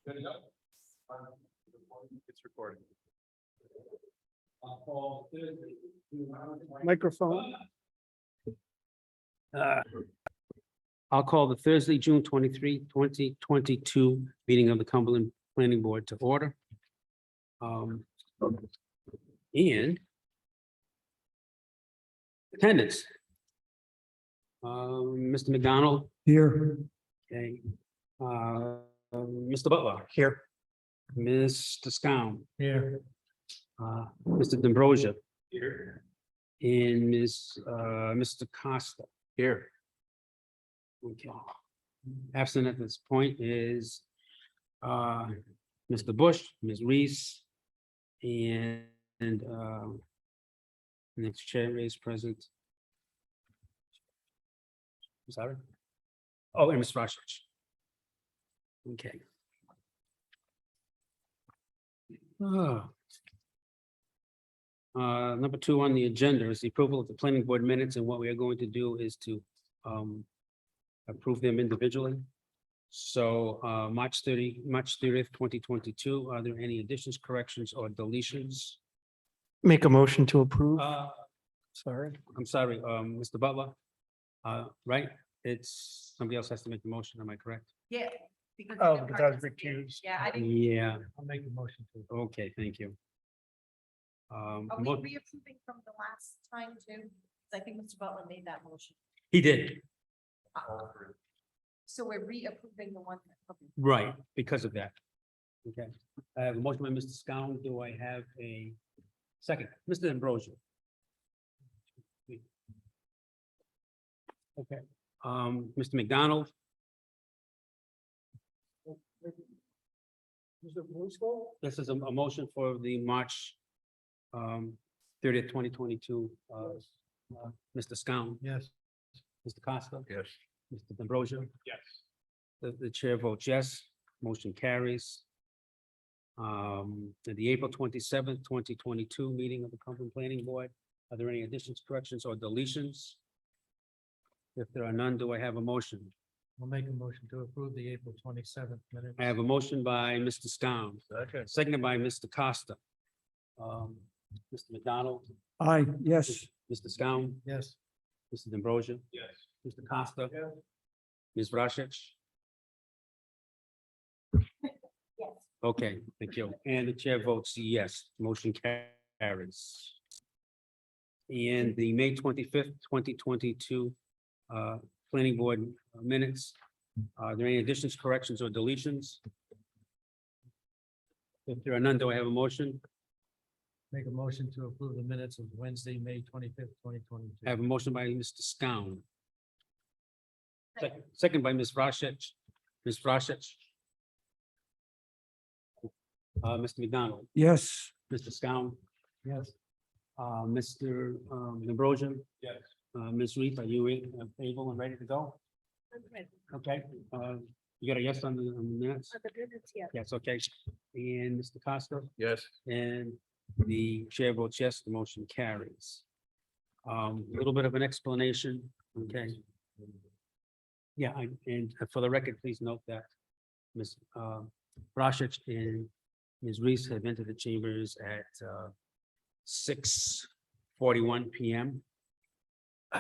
Good to go. It's recording. Microphone. I'll call the Thursday, June 23, 2022 meeting of the Cumberland Planning Board to order. And attendance. Mr. McDonald, Here. okay. Mr. Butler, Here. Mr. Scown, Here. Mr. D'Ambrosia. Here. And Mr. Costa. Here. Okay. Absent at this point is Mr. Bush, Ms. Reese, and next chair is present. I'm sorry. Oh, and Ms. Rashich. Okay. Number 2 on the agenda is the approval of the planning board minutes, and what we are going to do is to approve them individually. So March 30th, 2022, are there any additions, corrections, or deletions? Make a motion to approve. Sorry. I'm sorry, Mr. Butler. Right, it's, somebody else has to make the motion, am I correct? Yeah. Oh, didn't because I was participate. recused. Yeah, I didn't. Yeah, I'll make a motion to. okay, thank you. Are we reapproving from the last time too? 'Cause I think Mr. Butler made that motion. He did, So we're reapproving the one. Okay. right, because of that. Okay, I have a motion by Mr. Scown. Do I have a second? Mr. Ambrosia. Okay, Mr. McDonald. This is a motion for the March 30th, 2022. Mr. Scown, Yes. Mr. Costa, Yes. Mr. D'Ambrosia. Yes. The chair votes yes, motion carries. At the April 27th, 2022 meeting of the Cumberland Planning Board, are there any additions, corrections, or deletions? If there are none, do I have a motion? I'll make a motion to approve the April 27th minutes. I have a motion by Mr. Scown, seconded by Mr. Costa. Mr. McDonald, Aye, yes. Mr. Scown, Yes. Mr. D'Ambrosia, Yes. Mr. Costa, Ms. Rashich. Yes. Okay, thank you. And the chair votes yes, motion carries. And the May 25th, 2022 planning board minutes. Are there any additions, corrections, or deletions? If there are none, do I have a motion? Make a motion to approve the minutes of Wednesday, May 25th, 2022. I have a motion by Mr. Scown. Second by Ms. Rashich. Ms. Rashich. Mr. McDonald, Yes. Mr. Scown, Yes. Mr. D'Ambrosia, Yes. Ms. Reed, are you able and ready to go? Okay, you got a yes on the minutes? Yes, okay. And Mr. Costa, Yes. and the chair votes yes, the motion carries. A little bit of an explanation, okay? Yeah, and for the record, please note that Ms. Rashich and Ms. Reese have entered the chambers at 6:41 PM.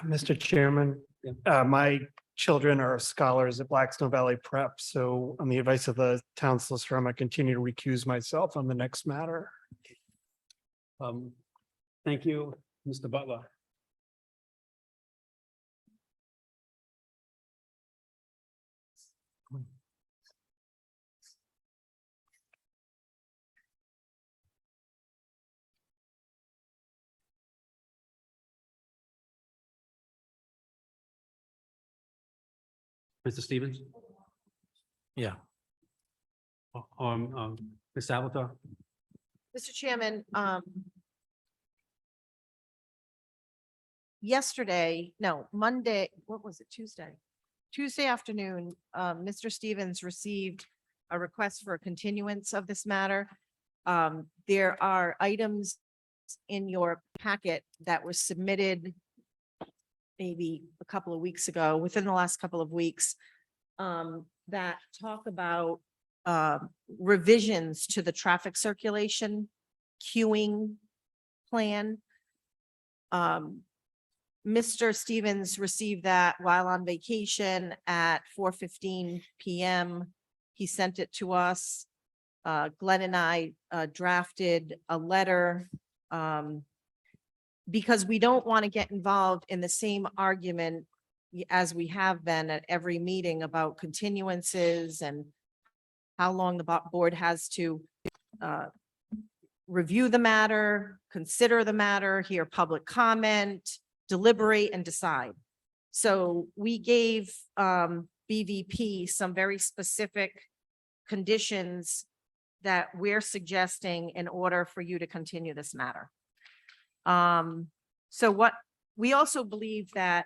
Mr. Chairman, Yeah. my children are scholars at Blackstone Valley Prep, so on the advice of the town solicitor, I'm going to continue to recuse myself on the next matter. Thank you, Mr. Butler. Mr. Stevens? Yeah. Ms. Salvatore? Mr. Chairman, yesterday, no, Monday, what was it, Tuesday? Tuesday afternoon, Mr. Stevens received a request for a continuance of this matter. There are items in your packet that were submitted maybe a couple of weeks ago, within the last couple of weeks, that talk about revisions to the traffic circulation queuing plan. Mr. Stevens received that while on vacation at 4:15 PM. He sent it to us. Glenn and I drafted a letter because we don't want to get involved in the same argument as we have been at every meeting about continuances and how long the board has to review the matter, consider the matter, hear public comment, deliberate and decide. So we gave BVP some very specific conditions that we're suggesting in order for you to continue this matter. So what we also believe that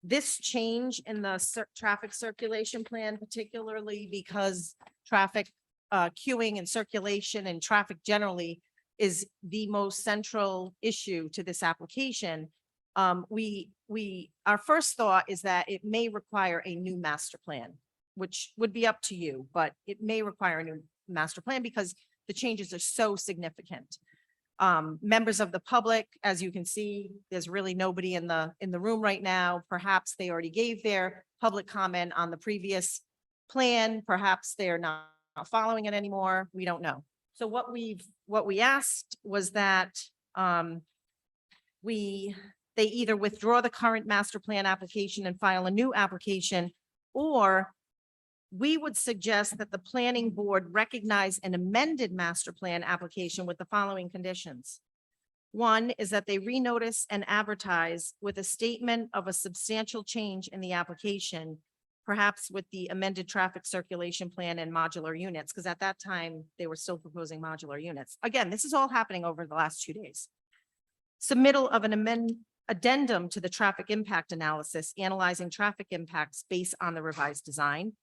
this change in the traffic circulation plan, particularly because traffic queuing and circulation and traffic generally is the most central issue to this application. Our first thought is that it may require a new master plan, which would be up to you, but it may require a new master plan because the changes are so significant. Members of the public, as you can see, there's really nobody in the room right now. Perhaps they already gave their public comment on the previous plan. Perhaps they're not following it anymore. We don't know. So what we asked was that they either withdraw the current master plan application and file a new application, or we would suggest that the planning board recognize an amended master plan application with the following conditions. One is that they renotice and advertise with a statement of a substantial change in the application, perhaps with the amended traffic circulation plan and modular units, because at that time they were still proposing modular units. Again, this is all happening over the last 2 days. Submittal of an addendum to the traffic impact analysis, analyzing traffic impacts based on the revised design.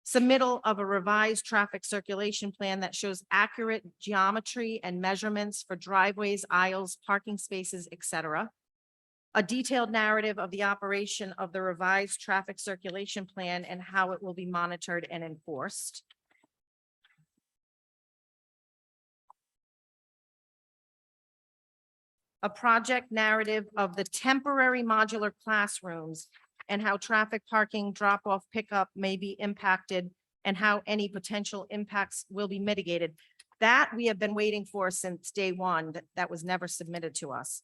Submittal of a revised traffic circulation plan that shows accurate geometry and measurements for driveways, aisles, parking spaces, etc. A detailed narrative of the operation of the revised traffic circulation plan and how it will be monitored and enforced. A project narrative of the temporary modular classrooms and how traffic, parking, drop-off, pickup may be impacted and how any potential impacts will be mitigated. That we have been waiting for since day one. That was never submitted to us.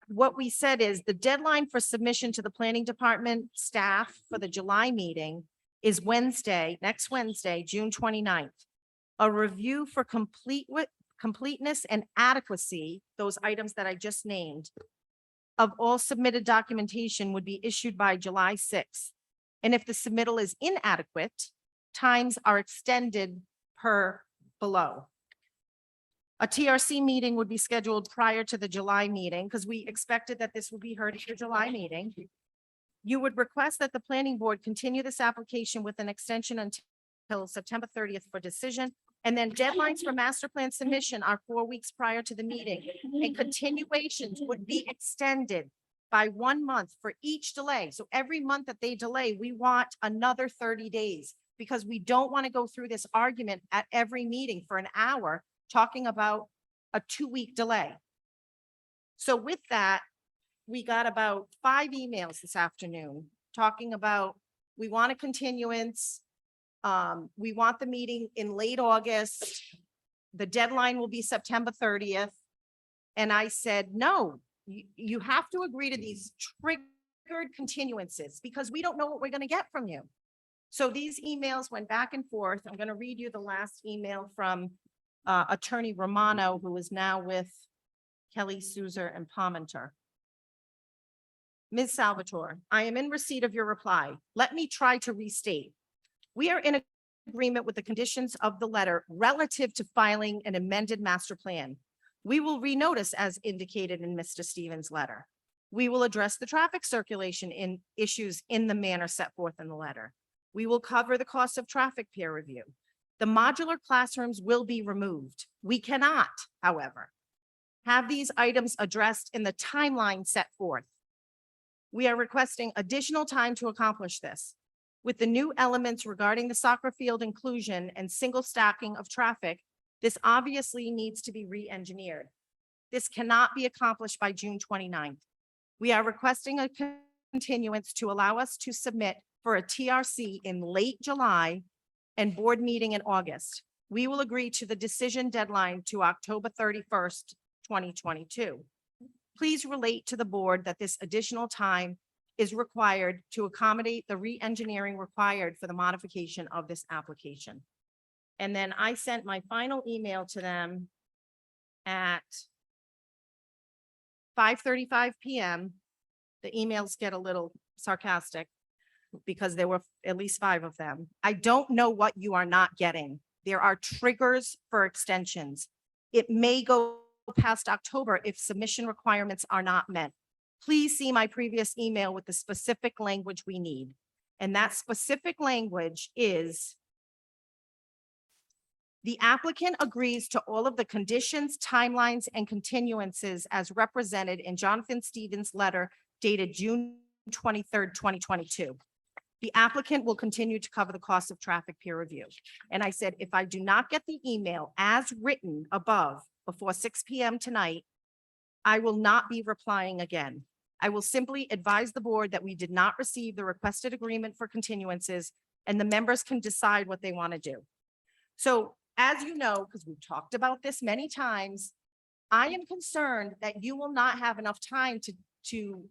What we said is the deadline for submission to the planning department staff for the July meeting is Wednesday, next Wednesday, June 29th. A review for completeness and adequacy, those items that I just named, of all submitted documentation would be issued by July 6th. And if the submittal is inadequate, times are extended per below. A TRC meeting would be scheduled prior to the July meeting because we expected that this would be heard at your July meeting. You would request that the planning board continue this application with an extension until September 30th for decision. And then deadlines for master plan submission are 4 weeks prior to the meeting, and continuations would be extended by 1 month for each delay. So every month that they delay, we want another 30 days because we don't want to go through this argument at every meeting for an hour talking about a 2-week delay. So with that, we got about 5 emails this afternoon talking about, we want a continuance. We want the meeting in late August. The deadline will be September 30th. And I said, no, you have to agree to these triggered continuances because we don't know what we're going to get from you. So these emails went back and forth. I'm going to read you the last email from Attorney Romano, who is now with Kelly, Souza, and Palmenter. Ms. Salvatore, I am in receipt of your reply. Let me try to restate. We are in agreement with the conditions of the letter relative to filing an amended master plan. We will renotice as indicated in Mr. Stevens' letter. We will address the traffic circulation issues in the manner set forth in the letter. We will cover the cost of traffic peer review. The modular classrooms will be removed. We cannot, however, have these items addressed in the timeline set forth. We are requesting additional time to accomplish this. With the new elements regarding the soccer field inclusion and single stacking of traffic, this obviously needs to be re-engineered. This cannot be accomplished by June 29th. We are requesting a continuance to allow us to submit for a TRC in late July and board meeting in August. We will agree to the decision deadline to October 31st, 2022. Please relate to the board that this additional time is required to accommodate the re-engineering required for the modification of this application. And then I sent my final email to them at 5:35 PM. The emails get a little sarcastic because there were at least 5 of them. I don't know what you are not getting. There are triggers for extensions. It may go past October if submission requirements are not met. Please see my previous email with the specific language we need. And that specific language is the applicant agrees to all of the conditions, timelines, and continuances as represented in Jonathan Stevens' letter dated June 23rd, 2022. The applicant will continue to cover the cost of traffic peer review. And I said, if I do not get the email as written above before 6 PM tonight, I will not be replying again. I will simply advise the board that we did not receive the requested agreement for continuances and the members can decide what they want to do. So as you know, because we've talked about this many times, I am concerned that you will not have enough time to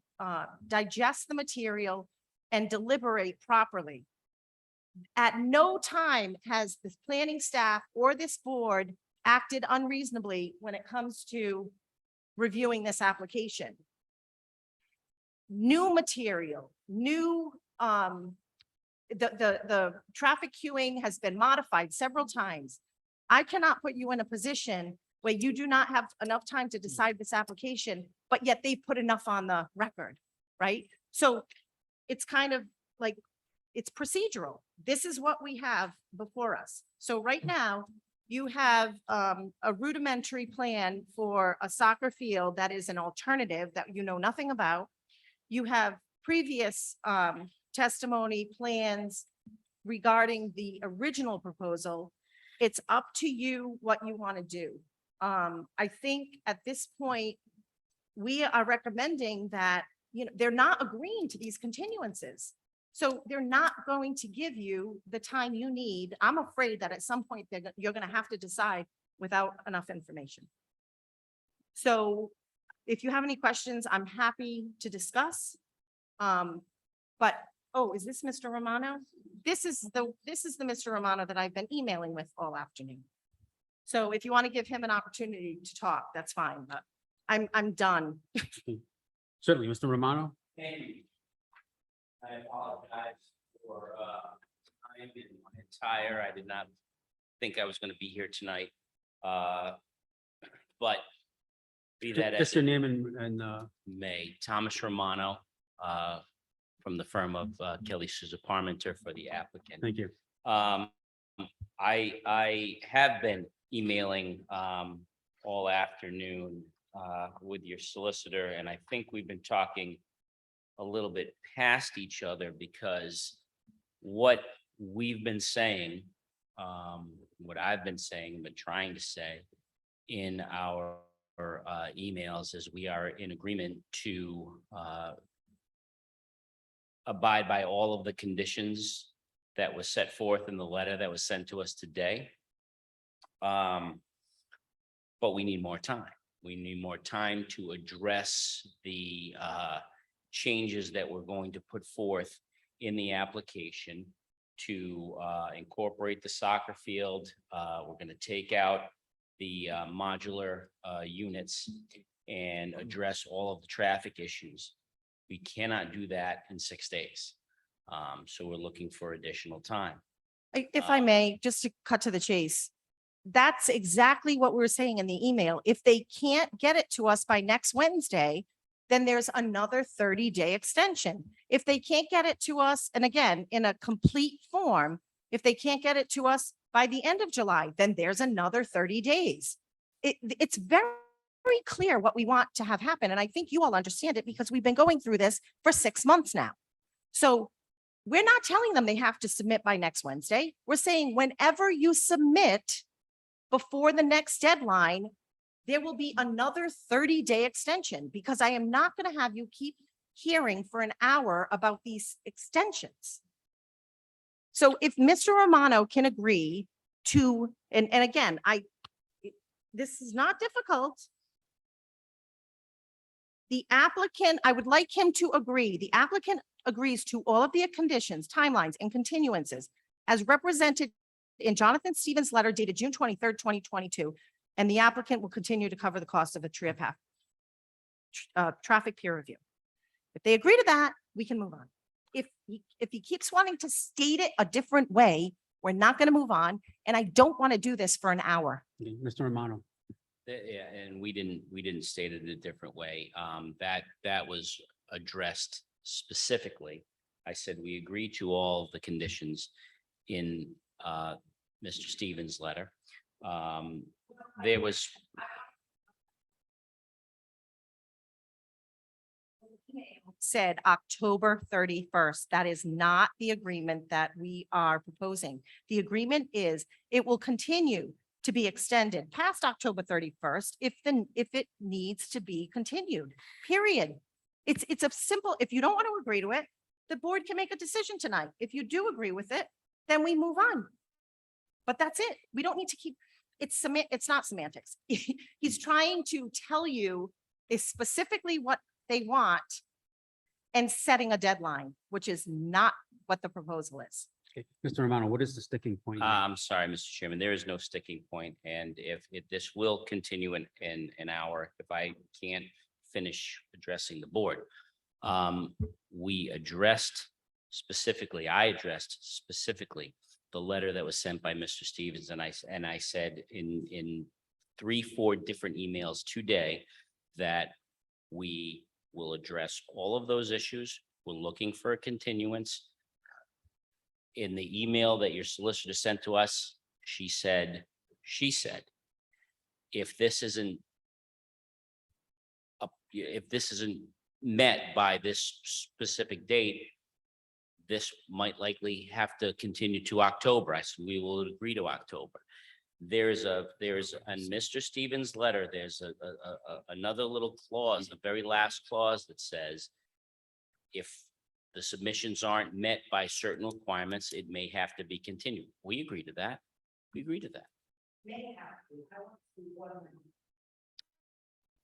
digest the material and deliberate properly. At no time has this planning staff or this board acted unreasonably when it comes to reviewing this application. New material, new, the traffic queuing has been modified several times. I cannot put you in a position where you do not have enough time to decide this application, but yet they put enough on the record, right? So it's kind of like, it's procedural. This is what we have before us. So right now, you have a rudimentary plan for a soccer field that is an alternative that you know nothing about. You have previous testimony plans regarding the original proposal. It's up to you what you want to do. I think at this point, we are recommending that, you know, they're not agreeing to these continuances. So they're not going to give you the time you need. I'm afraid that at some point you're going to have to decide without enough information. So if you have any questions, I'm happy to discuss. But, oh, is this Mr. Romano? This is the Mr. Romano that I've been emailing with all afternoon. So if you want to give him an opportunity to talk, that's fine, but I'm done. Certainly, Mr. Romano. Thank you. I apologize for time and my attire. I did not think I was going to be here tonight. But be that as Just your name and may, Thomas Romano from the firm of Kelly Souza Parmenter for the applicant. thank you. I have been emailing all afternoon with your solicitor, and I think we've been talking a little bit past each other because what we've been saying, what I've been saying, but trying to say in our emails is we are in agreement to abide by all of the conditions that was set forth in the letter that was sent to us today. But we need more time. We need more time to address the changes that we're going to put forth in the application to incorporate the soccer field. We're going to take out the modular units and address all of the traffic issues. We cannot do that in 6 days. So we're looking for additional time. If I may, just to cut to the chase, that's exactly what we were saying in the email. If they can't get it to us by next Wednesday, then there's another 30-day extension. If they can't get it to us, and again, in a complete form, if they can't get it to us by the end of July, then there's another 30 days. It's very clear what we want to have happen. And I think you all understand it because we've been going through this for 6 months now. So we're not telling them they have to submit by next Wednesday. We're saying whenever you submit before the next deadline, there will be another 30-day extension, because I am not going to have you keep hearing for an hour about these extensions. So if Mr. Romano can agree to, and again, this is not difficult. The applicant, I would like him to agree, the applicant agrees to all of the conditions, timelines, and continuances as represented in Jonathan Stevens' letter dated June 23rd, 2022, and the applicant will continue to cover the cost of a traffic peer review. If they agree to that, we can move on. If he keeps wanting to state it a different way, we're not going to move on. And I don't want to do this for an hour. Okay, Mr. Romano. Yeah, and we didn't state it in a different way. That was addressed specifically. I said, we agree to all the conditions in Mr. Stevens' letter. There was. Said October 31st. That is not the agreement that we are proposing. The agreement is it will continue to be extended past October 31st if it needs to be continued, period. It's a simple, if you don't want to agree to it, the board can make a decision tonight. If you do agree with it, then we move on. But that's it. We don't need to keep, it's not semantics. He's trying to tell you is specifically what they want and setting a deadline, which is not what the proposal is. Okay, Mr. Romano, what is the sticking point? here? I'm sorry, Mr. Chairman, there is no sticking point, and if this will continue in an hour, if I can't finish addressing the board. We addressed specifically, I addressed specifically the letter that was sent by Mr. Stevens, and I said in 3-4 different emails today that we will address all of those issues. We're looking for a continuance. In the email that your solicitor sent to us, she said, if this isn't met by this specific date, this might likely have to continue to October. I said, we will agree to October. There's in Mr. Stevens' letter, there's another little clause, the very last clause that says, if the submissions aren't met by certain requirements, it may have to be continued. We agree to that. We agree to that.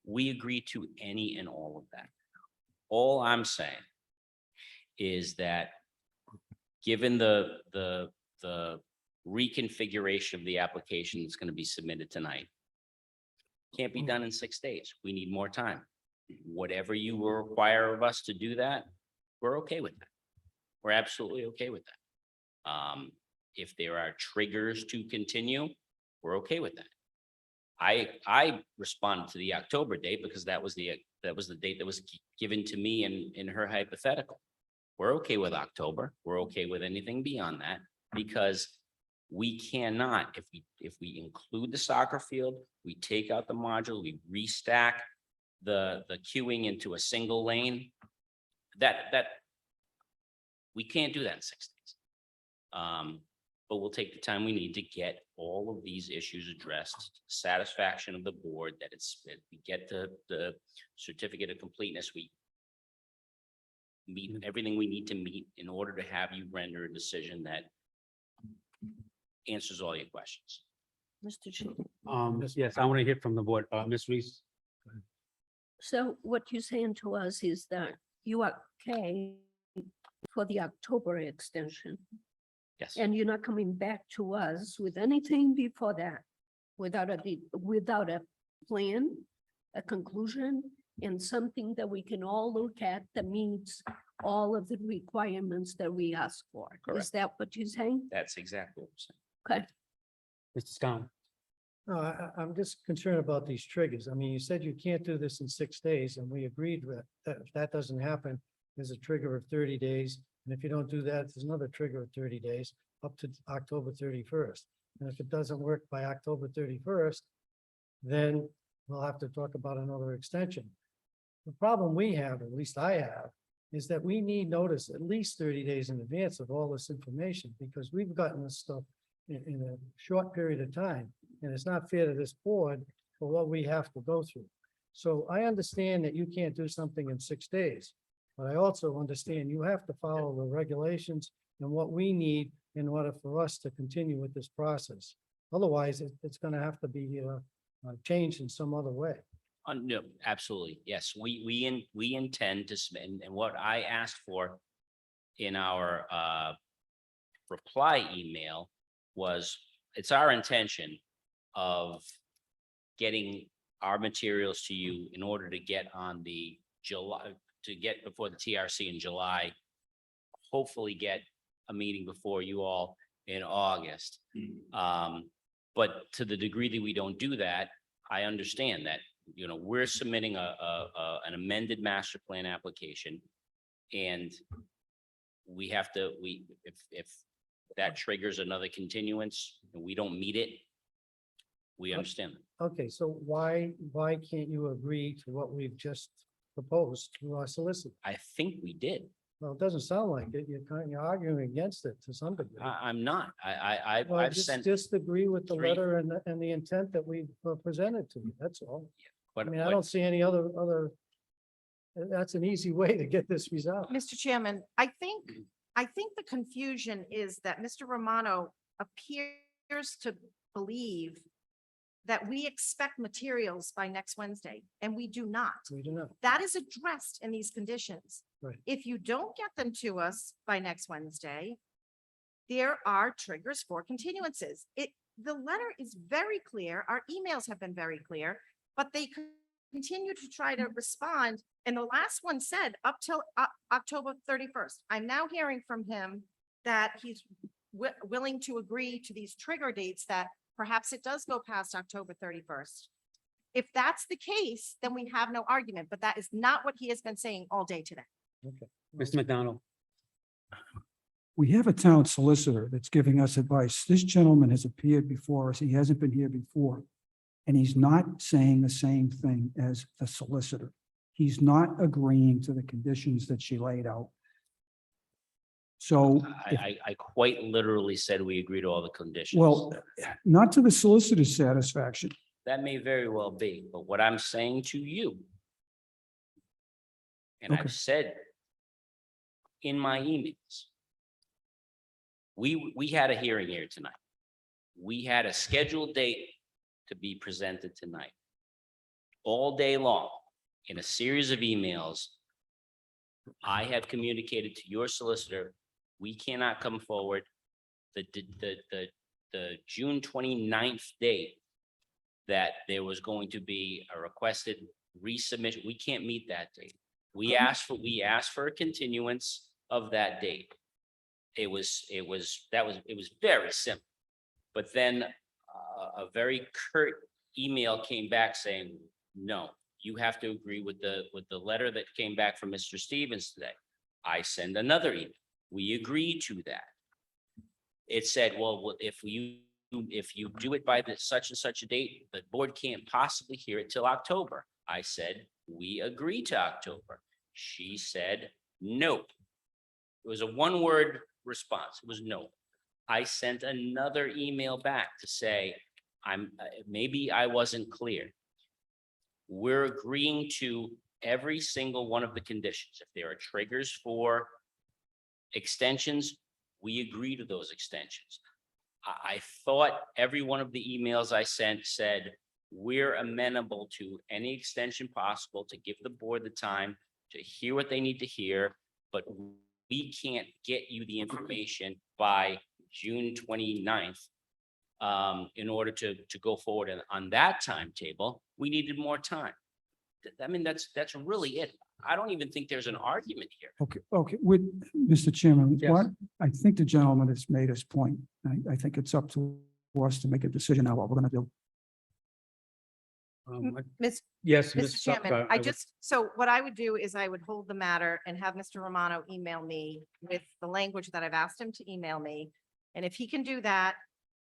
We agree to any and all of that. All I'm saying is that given the reconfiguration of the application that's going to be submitted tonight, can't be done in 6 days. We need more time. Whatever you will require of us to do that, we're okay with that. We're absolutely okay with that. If there are triggers to continue, we're okay with that. I responded to the October date because that was the date that was given to me in her hypothetical. We're okay with October. We're okay with anything beyond that because we cannot, if we include the soccer field, we take out the module, we restack the queuing into a single lane. That we can't do that in 6 days. But we'll take the time we need to get all of these issues addressed, to the satisfaction of the board, that we get the certificate of completeness, we meet everything we need to meet in order to have you render a decision that answers all your questions. Mr. Chair. Yes, I want to hear from the board. Ms. Reese? So what you're saying to us is that you are okay for the October extension, Yes. and you're not coming back to us with anything before that, without a plan, a conclusion, and something that we can all look at that meets all of the requirements that we ask for. Is Correct. that what you're saying? That's exactly what I'm saying. Okay. Mr. Scown? No, I'm just concerned about these triggers. I mean, you said you can't do this in 6 days, and we agreed with that. If that doesn't happen, there's a trigger of 30 days. And if you don't do that, there's another trigger of 30 days up to October 31st. And if it doesn't work by October 31st, then we'll have to talk about another extension. The problem we have, at least I have, is that we need notice at least 30 days in advance of all this information, because we've gotten this stuff in a short period of time. And it's not fair to this board for what we have to go through. So I understand that you can't do something in 6 days, but I also understand you have to follow the regulations and what we need in order for us to continue with this process. Otherwise, it's gonna have to be changed in some other way. No, absolutely. Yes, we intend to submit, and what I asked for in our reply email was, it's our intention of getting our materials to you in order to get on the July, to get before the TRC in July, hopefully get a meeting before you all in August. But to the degree that we don't do that, I understand that, you know, we're submitting an amended master plan application. And we have to, if that triggers another continuance and we don't meet it, we understand that. Okay, so why can't you agree to what we've just proposed to our solicitor? I think we did. Well, it doesn't sound like it. You're arguing against it to some degree. I'm not. Well, I've just, sent, just agree with the three- letter and the intent that we presented to you. That's all. I but mean, I don't see any other, that's an easy way to get this resolved. Mr. Chairman, I think the confusion is that Mr. Romano appears to believe that we expect materials by next Wednesday, and we do not. We do not. That is addressed in these conditions. Right. If you don't get them to us by next Wednesday, there are triggers for continuances. The letter is very clear. Our emails have been very clear, but they continue to try to respond. And the last one said up till October 31st. I'm now hearing from him that he's willing to agree to these trigger dates, that perhaps it does go past October 31st. If that's the case, then we have no argument, but that is not what he has been saying all day today. Mr. McDonald. We have a town solicitor that's giving us advice. This gentleman has appeared before us. He hasn't been here before. And he's not saying the same thing as the solicitor. He's not agreeing to the conditions that she laid out. So, I quite literally said we agree to all the conditions. well, not to the solicitor's satisfaction. That may very well be, but what I'm saying to you, and Okay. I've said in my emails, we had a hearing here tonight. We had a scheduled date to be presented tonight. All day long, in a series of emails, I have communicated to your solicitor, we cannot come forward. The June 29th date that there was going to be a requested resubmission, we can't meet that date. We asked for a continuance of that date. It was very simple. But then a very curt email came back saying, no, you have to agree with the letter that came back from Mr. Stevens today. I send another email. We agree to that. It said, well, if you do it by such and such a date, the board can't possibly hear it till October. I said, we agree to October. She said, nope. It was a one-word response. It was no. I sent another email back to say, maybe I wasn't clear. We're agreeing to every single one of the conditions. If there are triggers for extensions, we agree to those extensions. I thought every one of the emails I sent said, we're amenable to any extension possible to give the board the time to hear what they need to hear, but we can't get you the information by June 29th. In order to go forward, and on that timetable, we needed more time. I mean, that's really it. I don't even think there's an argument here. Okay, with Mr. Chairman, Yes. what, I think the gentleman has made his point. I think it's up to us to make a decision on what we're gonna do. Ms. Yes, Mr. Ms. Chairman, Suffolk, so what I would do is I would hold the matter and have Mr. Romano email me with the language that I've asked him to email me. And if he can do that,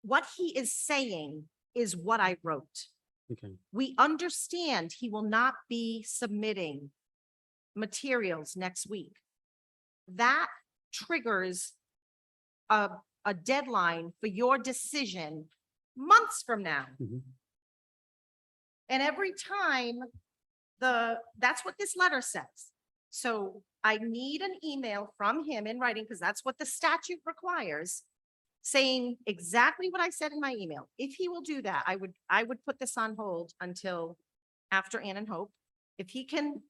what he is saying is what I wrote. Okay, We understand he will not be submitting materials next week. That triggers a deadline for your decision months from now. Mhm. And every time that's what this letter says. So I need an email from him in writing, because that's what the statute requires, saying exactly what I said in my email. If he will do that, I would put this on hold until after Ann and Hope. If he can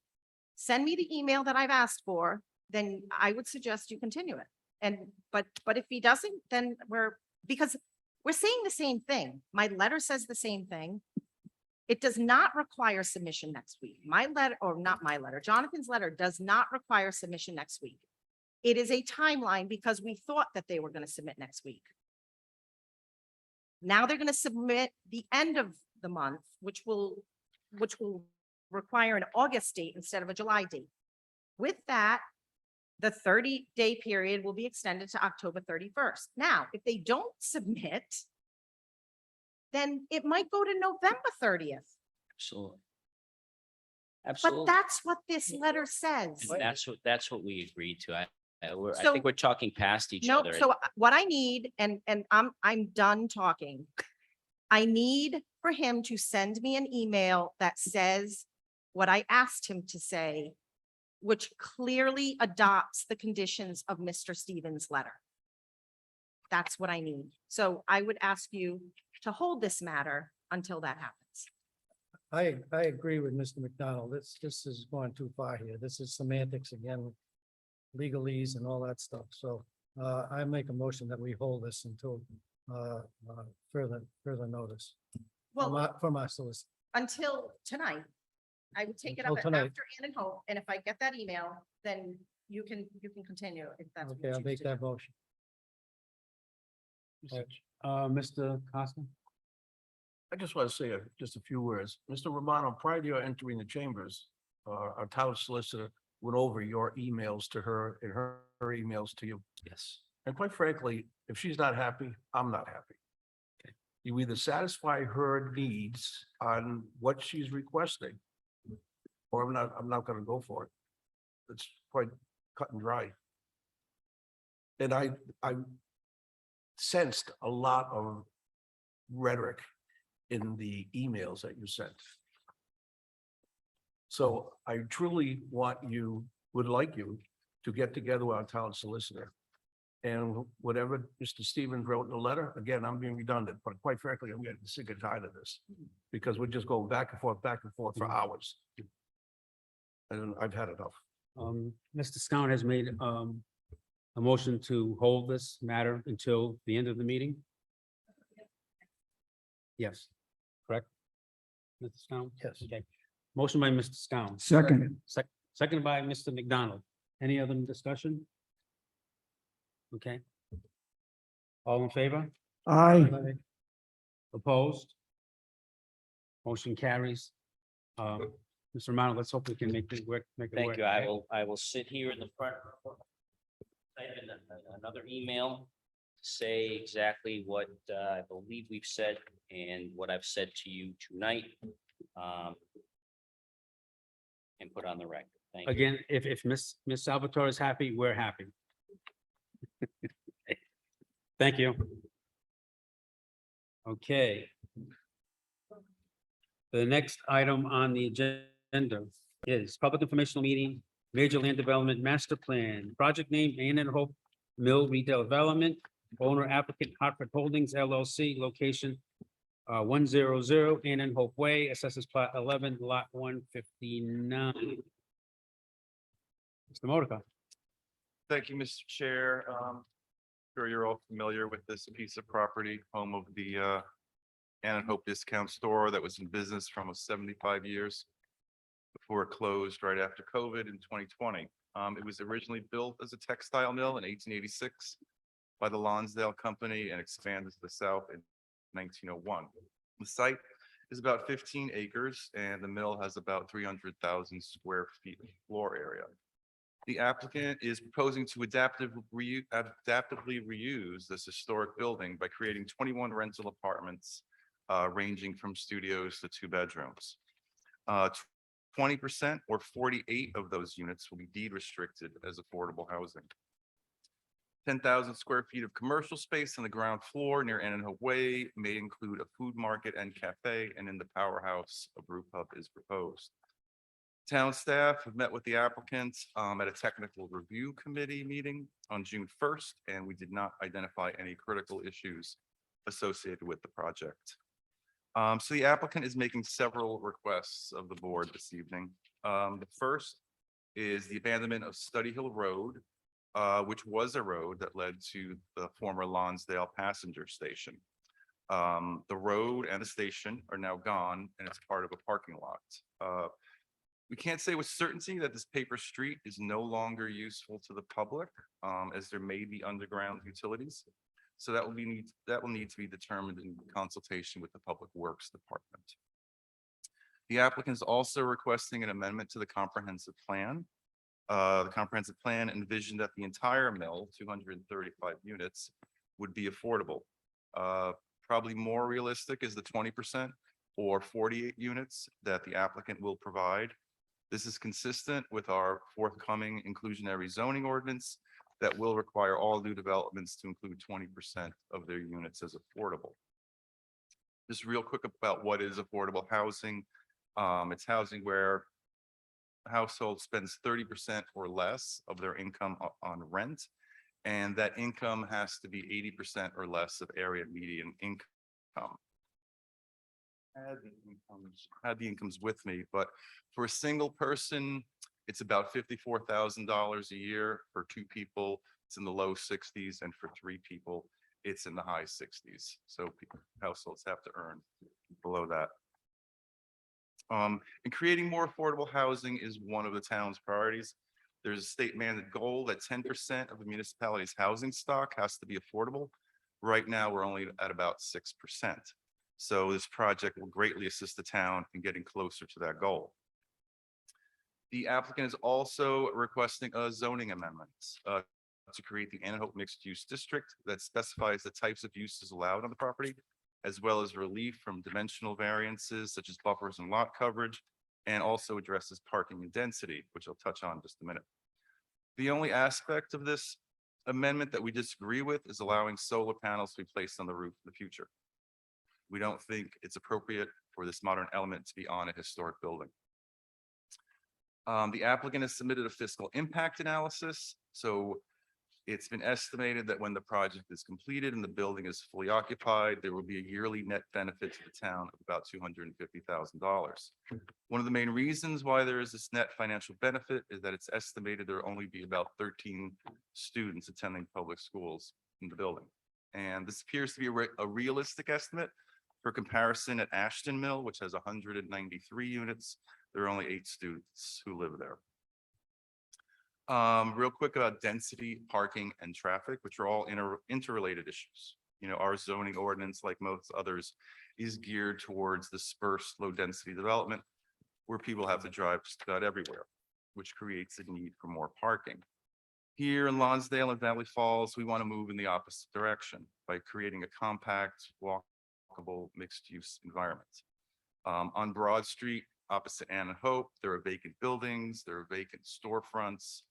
send me the email that I've asked for, then I would suggest you continue it. And, but if he doesn't, then because we're saying the same thing. My letter says the same thing. It does not require submission next week. My letter, or not my letter, Jonathan's letter does not require submission next week. It is a timeline because we thought that they were going to submit next week. Now they're going to submit the end of the month, which will require an August date instead of a July date. With that, the 30-day period will be extended to October 31st. Now, if they don't submit, then it might go to November 30th. Absolutely. But Absolutely. that's what this letter says. That's what we agreed to. I So- think we're talking past each No, other. so what I need, and I'm done talking. I need for him to send me an email that says what I asked him to say, which clearly adopts the conditions of Mr. Stevens' letter. That's what I need. So I would ask you to hold this matter until that happens. I agree with Mr. McDonald. This is going too far here. This is semantics again, legalese and all that stuff. So I make a motion that we hold this until further notice Well, from our solicitor. until tonight. I would take it up Until after tonight. Ann and Hope, and if I get that email, then you can continue if that's. what you Okay, I'll choose make to that do. motion. Mr. Costa? I just want to say just a few words. Mr. Romano, prior to your entering the chambers, our town solicitor went over your emails to her and her emails to you. Yes. And quite frankly, if she's not happy, I'm not happy. You either satisfy her needs on what she's requesting, or I'm not gonna go for it. It's quite cut and dry. And I sensed a lot of rhetoric in the emails that you sent. So I truly would like you to get together with our town solicitor. And whatever Mr. Stevens wrote in the letter, again, I'm being redundant, but quite frankly, I'm getting sick and tired of this. Because we're just going back and forth for hours. And I've had enough. Mr. Scown has made a motion to hold this matter until the end of the meeting. Yes, correct? Mr. Scown? Yes. Okay. Motion by Mr. Scown. Second. Seconded by Mr. McDonald. Any other discussion? Okay. All in favor? Aye. Opposed? Motion carries. Mr. Romano, let's hope we can make it work. Thank you. I will sit here in the front. Type in another email, say exactly what I believe we've said and what I've said to you tonight. And put on the record. Thank you. Again, if Miss Salvatore is happy, we're happy. Thank you. Okay. The next item on the agenda is public informational meeting, major land development master plan, project name Ann and Hope Mill Redevelopment, owner applicant Hartford Holdings LLC, location 100 Ann and Hope Way, assessors plot 11, lot 159. Mr. Modica. Thank you, Mr. Chair. Sure you're all familiar with this piece of property, home of the Ann and Hope Discount Store that was in business for almost 75 years before it closed right after COVID in 2020. It was originally built as a textile mill in 1886 by the Lonsdale Company and expanded to the south in 1901. The site is about 15 acres and the mill has about 300,000 square feet of floor area. The applicant is proposing to adaptively reuse this historic building by creating 21 rental apartments ranging from studios to 2 bedrooms. 20% or 48 of those units will be deed restricted as affordable housing. 10,000 square feet of commercial space on the ground floor near Annenhope Way may include a food market and cafe, and in the powerhouse, a brew pub is proposed. Town staff have met with the applicants at a technical review committee meeting on June 1st, and we did not identify any critical issues associated with the project. So the applicant is making several requests of the board this evening. The first is the abandonment of Study Hill Road, which was a road that led to the former Lonsdale passenger station. The road and the station are now gone and it's part of a parking lot. We can't say with certainty that this paper street is no longer useful to the public, as there may be underground utilities. So that will need to be determined in consultation with the Public Works Department. The applicant is also requesting an amendment to the comprehensive plan. The comprehensive plan envisioned that the entire mill, 235 units, would be affordable. Probably more realistic is the 20% or 48 units that the applicant will provide. This is consistent with our forthcoming inclusionary zoning ordinance that will require all new developments to include 20% of their units as affordable. Just real quick about what is affordable housing. It's housing where a household spends 30% or less of their income on rent, and that income has to be 80% or less of area median income. Had the incomes with me, but for a single person, it's about $54,000 a year. For 2 people, it's in the low 60s, and for 3 people, it's in the high 60s. So households have to earn below that. And creating more affordable housing is one of the town's priorities. There's a state mandated goal that 10% of the municipality's housing stock has to be affordable. Right now, we're only at about 6%. So this project will greatly assist the town in getting closer to that goal. The applicant is also requesting a zoning amendment to create the Annenhope mixed-use district that specifies the types of uses allowed on the property, as well as relief from dimensional variances such as buffers and lot coverage, and also addresses parking and density, which I'll touch on in just a minute. The only aspect of this amendment that we disagree with is allowing solar panels to be placed on the roof in the future. We don't think it's appropriate for this modern element to be on a historic building. The applicant has submitted a fiscal impact analysis. So it's been estimated that when the project is completed and the building is fully occupied, there will be a yearly net benefit to the town of about $250,000. One of the main reasons why there is this net financial benefit is that it's estimated there will only be about 13 students attending public schools in the building. And this appears to be a realistic estimate. For comparison, at Ashton Mill, which has 193 units, there are only 8 students who live there. Real quick about density, parking, and traffic, which are all interrelated issues. You know, our zoning ordinance, like most others, is geared towards dispersed low-density development where people have to drive just about everywhere, which creates a need for more parking. Here in Lonsdale and Valley Falls, we want to move in the opposite direction by creating a compact, walkable, mixed-use environment. On Broad Street, opposite Annenhope, there are vacant buildings, there are vacant storefronts.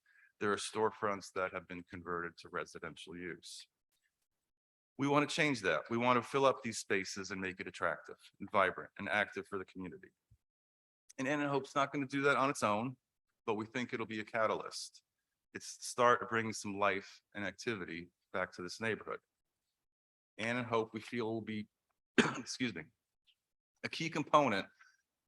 There are storefronts that have been converted to residential use. We want to change that. We want to fill up these spaces and make it attractive and vibrant and active for the community. And Annenhope's not going to do that on its own, but we think it'll be a catalyst. It's the start of bringing some life and activity back to this neighborhood. Annenhope, we feel, will be, excuse me, a key component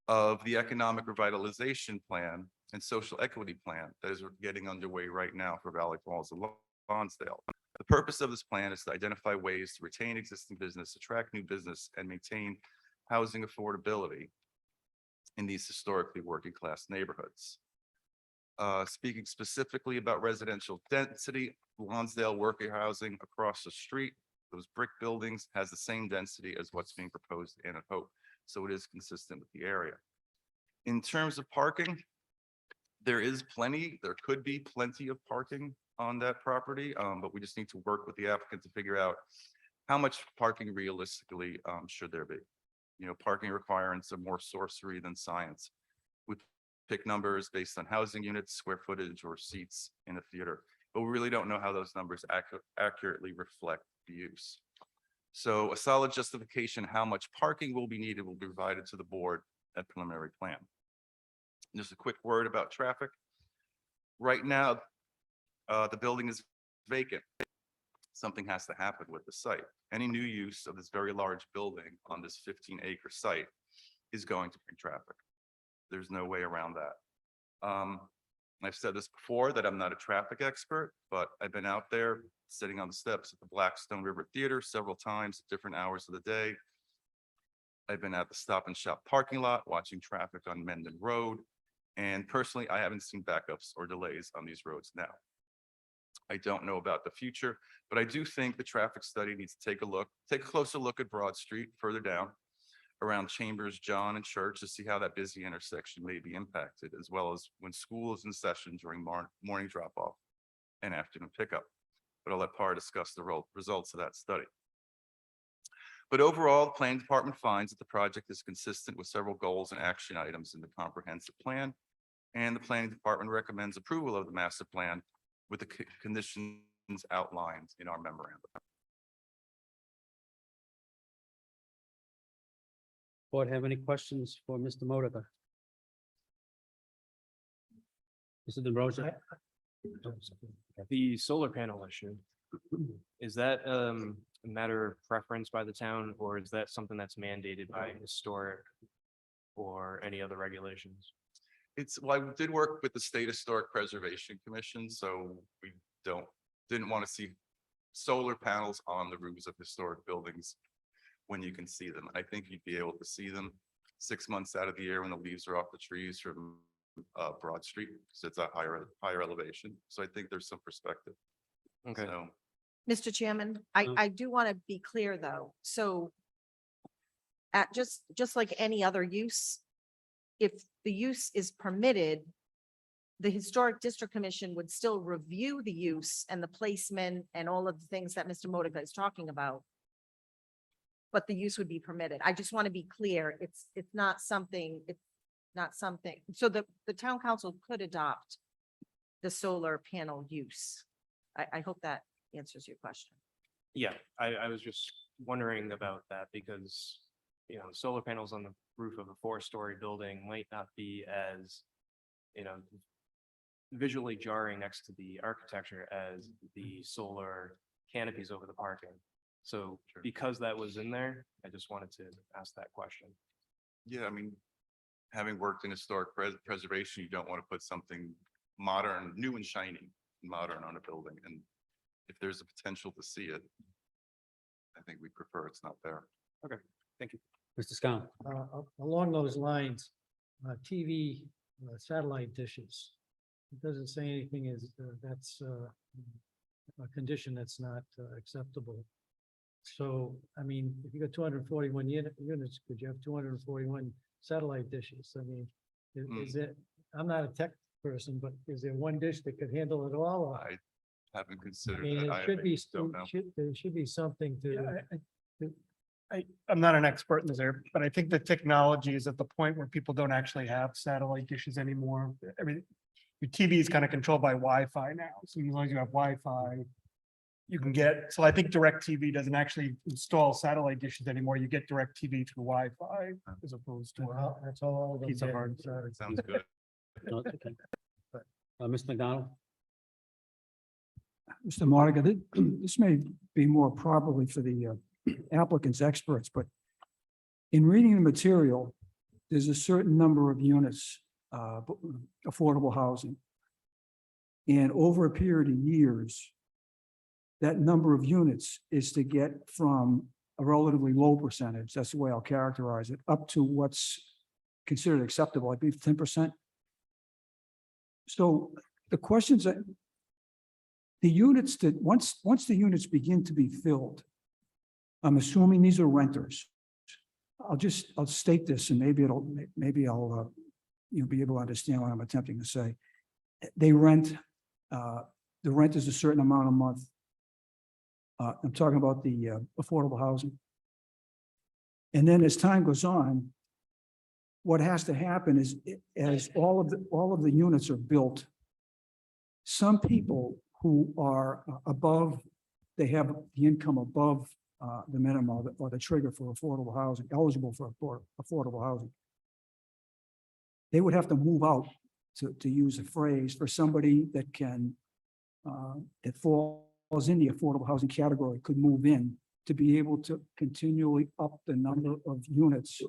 of the economic revitalization plan and social equity plan that is getting underway right now for Valley Falls and Lonsdale. The purpose of this plan is to identify ways to retain existing business, attract new business, and maintain housing affordability in these historically working class neighborhoods. Speaking specifically about residential density, Lonsdale working housing across the street, those brick buildings, has the same density as what's being proposed in Annenhope. so it is consistent with the area. In terms of parking, there could be plenty of parking on that property, but we just need to work with the applicant to figure out how much parking realistically should there be. You know, parking requirements are more sorcery than science. We pick numbers based on housing units, square footage, or seats in a theater, but we really don't know how those numbers accurately reflect the use. So a solid justification how much parking will be needed will be provided to the board at preliminary plan. Just a quick word about traffic. Right now, the building is vacant. Something has to happen with the site. Any new use of this very large building on this 15-acre site is going to bring traffic. There's no way around that. I've said this before, that I'm not a traffic expert, but I've been out there sitting on the steps at the Blackstone River Theater several times at different hours of the day. I've been at the Stop and Shop parking lot watching traffic on Mendon Road. And personally, I haven't seen backups or delays on these roads now. I don't know about the future, but I do think the traffic study needs to take a closer look at Broad Street further down around Chambers, John, and Church to see how that busy intersection may be impacted, as well as when school is in session during morning drop-off and afternoon pickup. But I'll let Par discuss the results of that study. But overall, the planning department finds that the project is consistent with several goals and action items in the comprehensive plan, and the planning department recommends approval of the master plan with the conditions outlined in our memorandum. Board have any questions for Mr. Modica? Mr. DeRosa? The solar panel issue, is that a matter of preference by the town, or is that something that's mandated by historic or any other regulations? Well, I did work with the State Historic Preservation Commission, so we didn't want to see solar panels on the roofs of historic buildings when you can see them. I think you'd be able to see them 6 months out of the year when the leaves are off the trees from Broad Street, because it's a higher elevation. So I think there's some perspective. Okay. So, Mr. Chairman, I do want to be clear, though. So at just like any other use, if the use is permitted, the Historic District Commission would still review the use and the placement and all of the things that Mr. Modica is talking about. But the use would be permitted. I just want to be clear. It's not something. So the town council could adopt the solar panel use. I hope that answers your question. Yeah, I was just wondering about that because, you know, solar panels on the roof of a 4-story building might not be as, you know, visually jarring next to the architecture as the solar canopies over the parking. So because that was in there, I just wanted to ask that question. yeah, I mean, having worked in historic preservation, you don't want to put something modern, new and shiny, modern on a building. And if there's a potential to see it, I think we prefer it's not there. Thank you. Mr. Scown? Along those lines, TV satellite dishes. It doesn't say anything is, that's a condition that's not acceptable. So, I mean, if you got 241 units, could you have 241 satellite dishes? I mean, is it, I'm not a tech person, but is there one dish that could handle it all? Or- I haven't I considered mean, that. it should be, don't know. there should be something to. I'm not an expert in this area, but I think the technology is at the point where people don't actually have satellite dishes anymore. I mean, your TV is kind of controlled by Wi-Fi now. So as long as you have Wi-Fi, you can get, so I think DirecTV doesn't actually install satellite dishes anymore. You get DirecTV through Wi-Fi as opposed to. Well, that's all. of them Piece of did, art. sorry. Sounds good. No, it's okay. Mr. McDonald? Mr. Modica, this may be more probably for the applicant's experts, but in reading the material, there's a certain number of units, affordable housing. And over a period of years, that number of units is to get from a relatively low percentage, that's the way I'll characterize it, up to what's considered acceptable, I believe 10%. So the questions that the units that once the units begin to be filled, I'm assuming these are renters. I'll state this and maybe I'll, you'll be able to understand what I'm attempting to say. They rent, the rent is a certain amount a month. I'm talking about the affordable housing. And then as time goes on, what has to happen is as all of the units are built, some people who are above, they have the income above the minimum or the trigger for affordable housing, eligible for affordable housing. They would have to move out, to use a phrase, for somebody that can, that falls in the affordable housing category, could move in to be able to continually up the number of units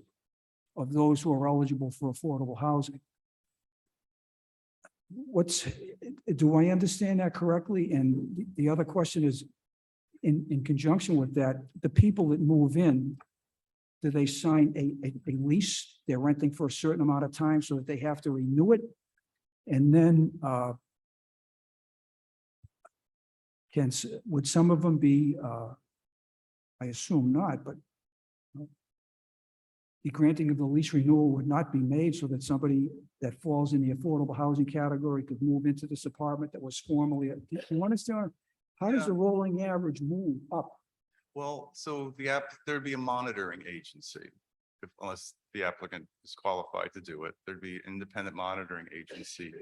of those who are eligible for affordable housing. Do I understand that correctly? And the other question is, in conjunction with that, the people that move in, do they sign a lease? They're renting for a certain amount of time so that they have to renew it? And then would some of them be, I assume not, but the granting of the lease renewal would not be made so that somebody that falls in the affordable housing category could move into this apartment that was formerly, do you understand? How does the rolling average move up? Well, so there'd be a monitoring agency. Unless the applicant is qualified to do it, there'd be an independent monitoring agency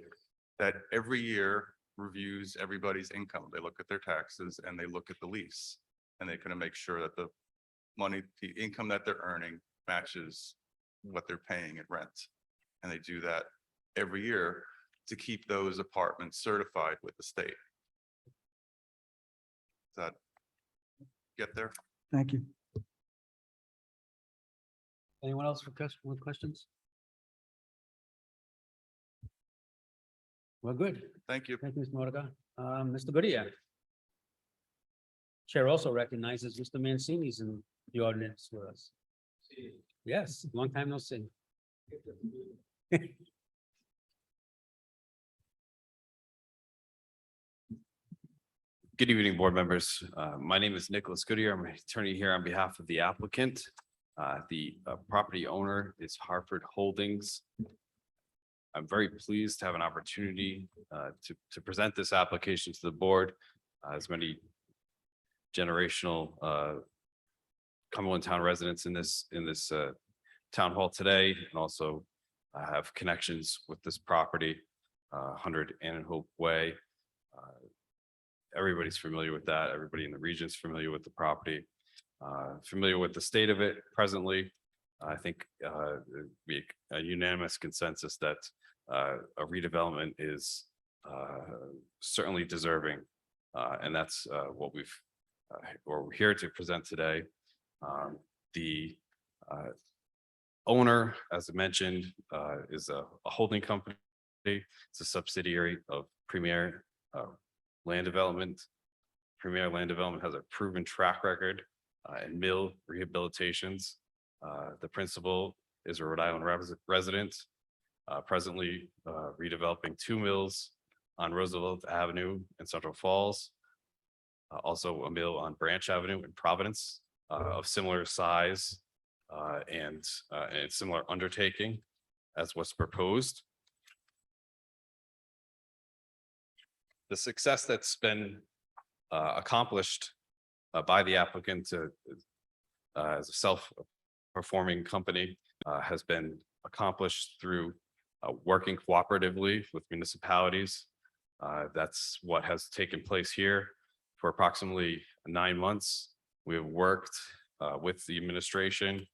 that every year reviews everybody's income. They look at their taxes and they look at the lease. And they're gonna make sure that the income that they're earning matches what they're paying in rent. And they do that every year to keep those apartments certified with the state. Does that get there? Thank you. Anyone else with questions? Well, good. Thank you. Thank you, Mr. Modica. Mr. Goodyear. Chair also recognizes Mr. Mancini's in the audience with us. Yes, long time no see. Good evening, board members. My name is Nicholas Goodyear. I'm an attorney here on behalf of the applicant. The property owner is Hartford Holdings. I'm very pleased to have an opportunity to present this application to the board. As many generational Cumberland town residents in this town hall today, and also have connections with this property, 100 Ann and Hope Way. Everybody's familiar with that. Everybody in the region is familiar with the property, familiar with the state of it presently. I think be a unanimous consensus that a redevelopment is certainly deserving. And that's what we're here to present today. The owner, as I mentioned, is a holding company. It's a subsidiary of Premier Land Development. Premier Land Development has a proven track record in mill rehabilitations. The principal is a Rhode Island resident, presently redeveloping 2 mills on Roosevelt Avenue in Central Falls. Also a mill on Branch Avenue in Providence of similar size and similar undertaking as what's proposed. The success that's been accomplished by the applicant as a self-performing company has been accomplished through working cooperatively with municipalities. That's what has taken place here for approximately 9 months. We have worked with the administration,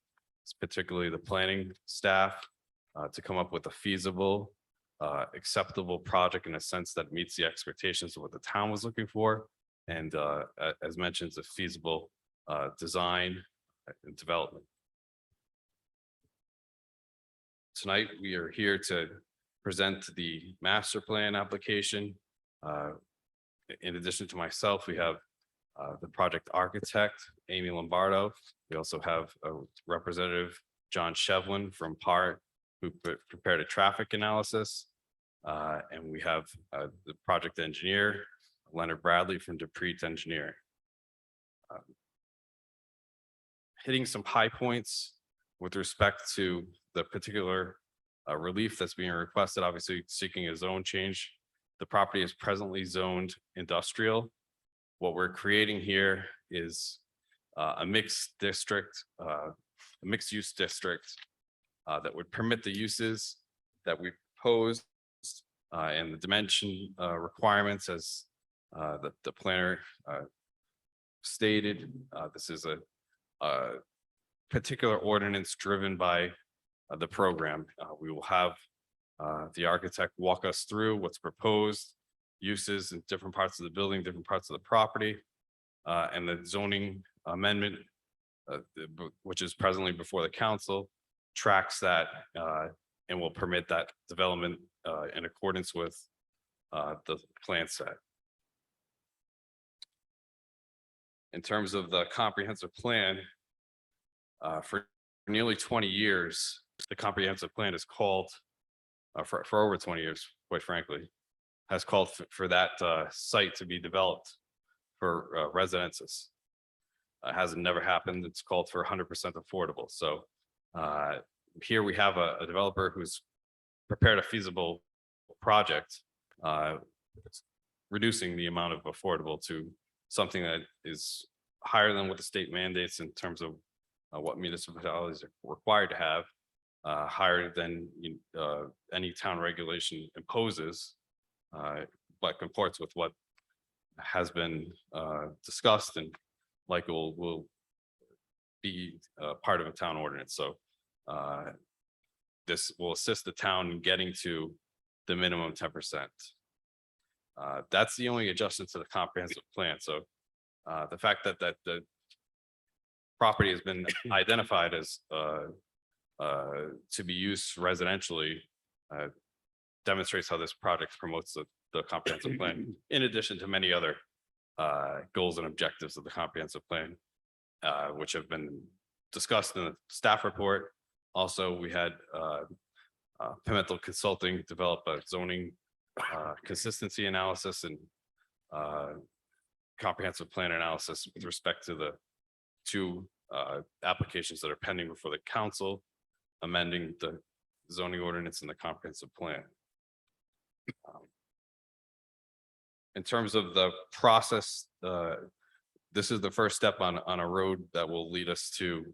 particularly the planning staff, to come up with a feasible, acceptable project in a sense that meets the expectations of what the town was looking for. And as mentioned, it's a feasible design and development. Tonight, we are here to present the master plan application. In addition to myself, we have the project architect, Amy Lombardo. We also have a representative, John Shevlin from PART, who prepared a traffic analysis. And we have the project engineer, Leonard Bradley from Depreet Engineering. Hitting some high points, with respect to the particular relief that's being requested, obviously seeking a zone change. The property is presently zoned industrial. What we're creating here is a mixed district, a mixed use district that would permit the uses that we proposed and the dimension requirements as the planner stated. This is a particular ordinance driven by the program. We will have the architect walk us through what's proposed, uses in different parts of the building, different parts of the property, and the zoning amendment, which is presently before the council, tracks that and will permit that development in accordance with the plan set. In terms of the comprehensive plan, for nearly 20 years, the comprehensive plan is called, for over 20 years, quite frankly, has called for that site to be developed for residences. It hasn't never happened. It's called for 100% affordable. So here we have a developer who's prepared a feasible project, reducing the amount of affordable to something that is higher than what the state mandates in terms of what municipalities are required to have, higher than any town regulation imposes, but comports with what has been discussed and like will be part of a town ordinance. So this will assist the town in getting to the minimum 10%. That's the only adjustment to the comprehensive plan. So the fact that the property has been identified as to be used residentially demonstrates how this project promotes the comprehensive plan, in addition to many other goals and objectives of the comprehensive plan, which have been discussed in the staff report. Also, we had Pimental Consulting develop a zoning consistency analysis and comprehensive plan analysis with respect to the two applications that are pending before the council, amending the zoning ordinance and the comprehensive plan. In terms of the process, this is the first step on a road that will lead us to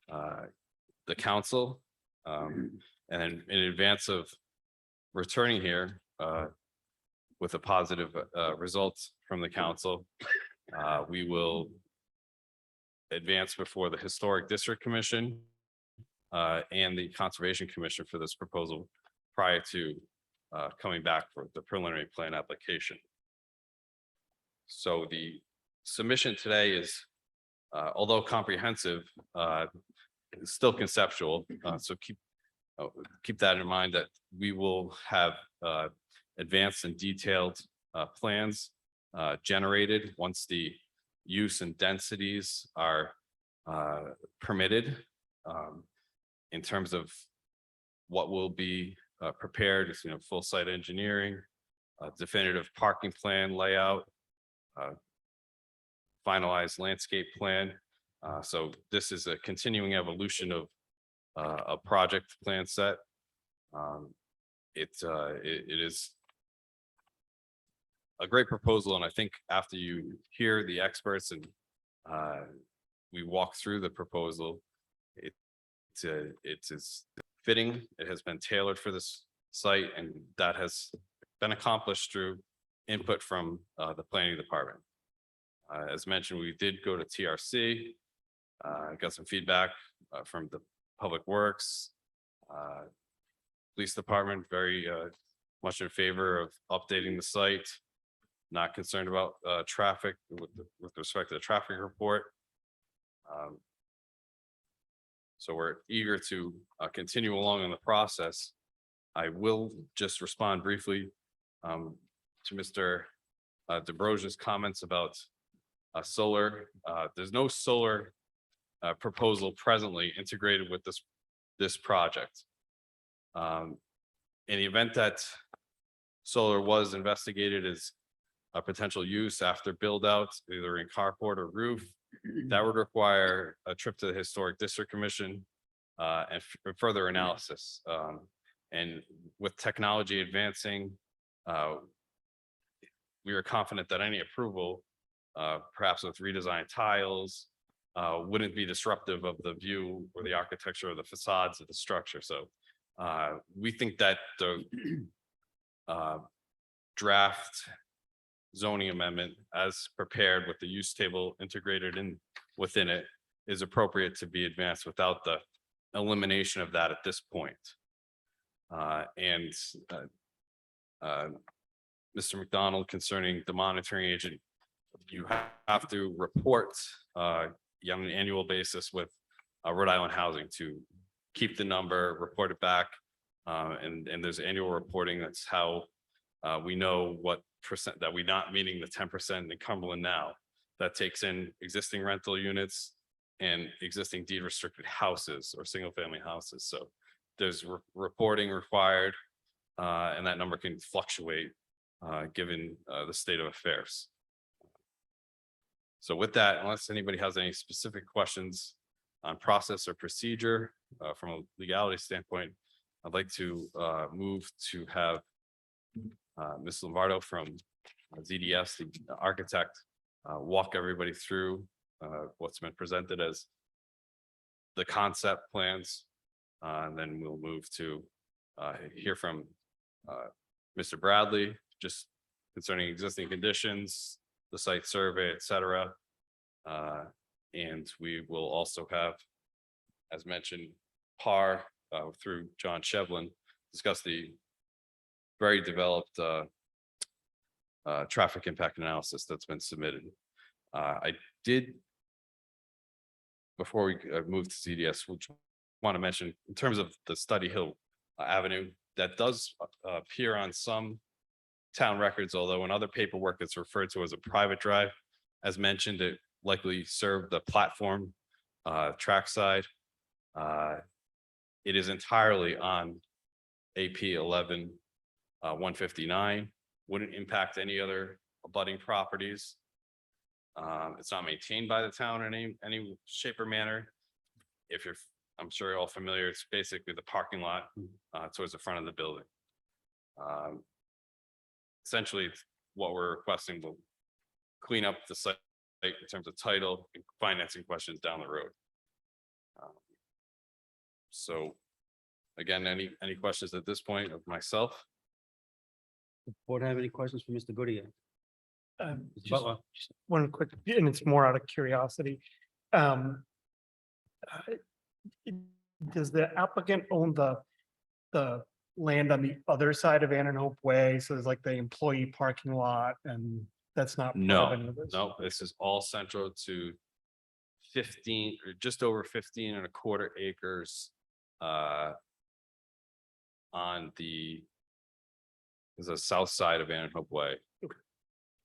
the council. And in advance of returning here with a positive result from the council, we will advance before the Historic District Commission and the Conservation Commission for this proposal prior to coming back for the preliminary plan application. So the submission today is, although comprehensive, is still conceptual. So keep that in mind, that we will have advanced and detailed plans generated once the use and densities are permitted, in terms of what will be prepared, is, full site engineering, definitive parking plan layout, finalized landscape plan. So this is a continuing evolution of a project plan set. It is a great proposal, and I think after you hear the experts and we walk through the proposal, it is fitting. It has been tailored for this site, and that has been accomplished through input from the planning department. As mentioned, we did go to TRC, got some feedback from the Public Works, Police Department, very much in favor of updating the site, not concerned about traffic with respect to the traffic report. So we're eager to continue along in the process. I will just respond briefly to Mr. DeBroja's comments about solar. There's no solar proposal presently integrated with this project. In the event that solar was investigated as a potential use after build out, either in carport or roof, that would require a trip to the Historic District Commission and further analysis. And with technology advancing, we are confident that any approval, perhaps with redesigned tiles, wouldn't be disruptive of the view or the architecture or the facades of the structure. So we think that the draft zoning amendment as prepared with the use table integrated in within it is appropriate to be advanced without the elimination of that at this point. Mr. McDonald, concerning the monitoring agent, you have to report on an annual basis with Rhode Island Housing to keep the number, report it back. And there's annual reporting. That's how we know what percent that we're not meeting the 10% in Cumberland now. That takes in existing rental units and existing deed restricted houses or single family houses. So there's reporting required, and that number can fluctuate given the state of affairs. So with that, unless anybody has any specific questions on process or procedure from a legality standpoint, I'd like to move to have Ms. Lombardo from ZDS, the architect, walk everybody through what's been presented as the concept plans. And then we'll move to hear from Mr. Bradley, just concerning existing conditions, the site survey, et cetera. And we will also have, as mentioned, PAR through John Shevlin, discuss the very developed traffic impact analysis that's been submitted. I did, before we move to ZDS, which want to mention in terms of the Study Hill Avenue, that does appear on some town records, although in other paperwork it's referred to as a private drive. As mentioned, it likely served the platform trackside. It is entirely on AP 11 159, wouldn't impact any other abutting properties. It's not maintained by the town in any shape or manner. If you're, I'm sure you're all familiar, it's basically the parking lot towards the front of the building. Essentially, what we're requesting will clean up the site in terms of title and financing questions down the road. So again, any questions at this point of myself? Board have any questions for Mr. Goodyear? Mr. Just Butler? one quick, and it's more out of curiosity. Does the applicant own the land on the other side of Ann and Hope Way? So there's like the employee parking lot, and that's not. part of No, any of this? no, this is all central to 15 or just over 15 and a quarter acres on the south side of Ann and Hope Way.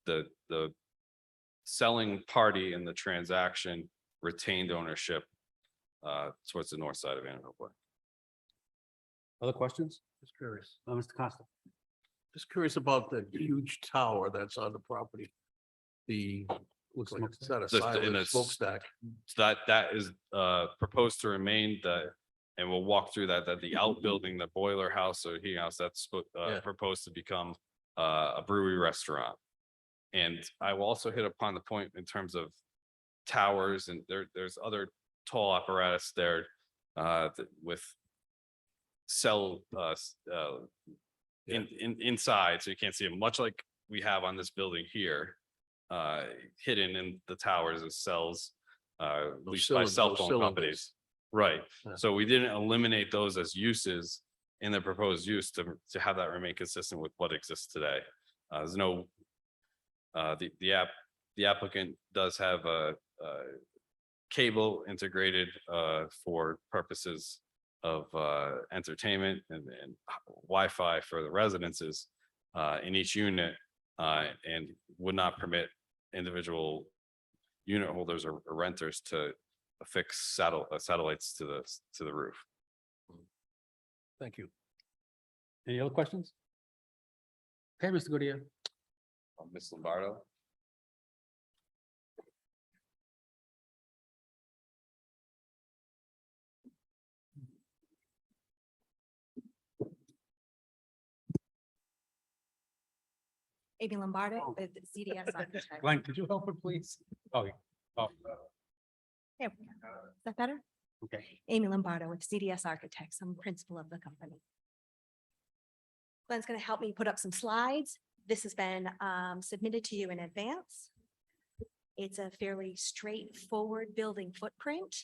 The selling party in the transaction retained ownership towards the north side of Ann and Hope Way. Other questions? Just curious. Mr. Costa? Just curious about the huge tower that's on the property. The, looks like, is that a silent smokestack? So that is proposed to remain and we'll walk through that the outbuilding, the boiler house or heating house, that's Yeah. proposed to become a brewery restaurant. And I will also hit upon the point in terms of towers, and there's other tall apparatus there with cell inside, so you can't see them, much like we have on this building here, hidden in the towers as cells, leased by cell phone companies. Right, Yeah. so we didn't eliminate those as uses in the proposed use to have that remain consistent with what exists today. There's no, the applicant does have a cable integrated for purposes of entertainment and Wi-Fi for the residences in each unit, and would not permit individual unit holders or renters to affix satellites to the roof. Thank you. Any other questions? Okay, Mr. Goodyear. Ms. Lombardo? Amy Lombardo Oh. with CDS Architects. Glenn, could you help her, please? Oh, yeah. Oh, There we go. Is that better? okay. Amy Lombardo with CDS Architects. I'm principal of the company. Glenn's going to help me put up some slides. This has been submitted to you in advance. It's a fairly straightforward building footprint.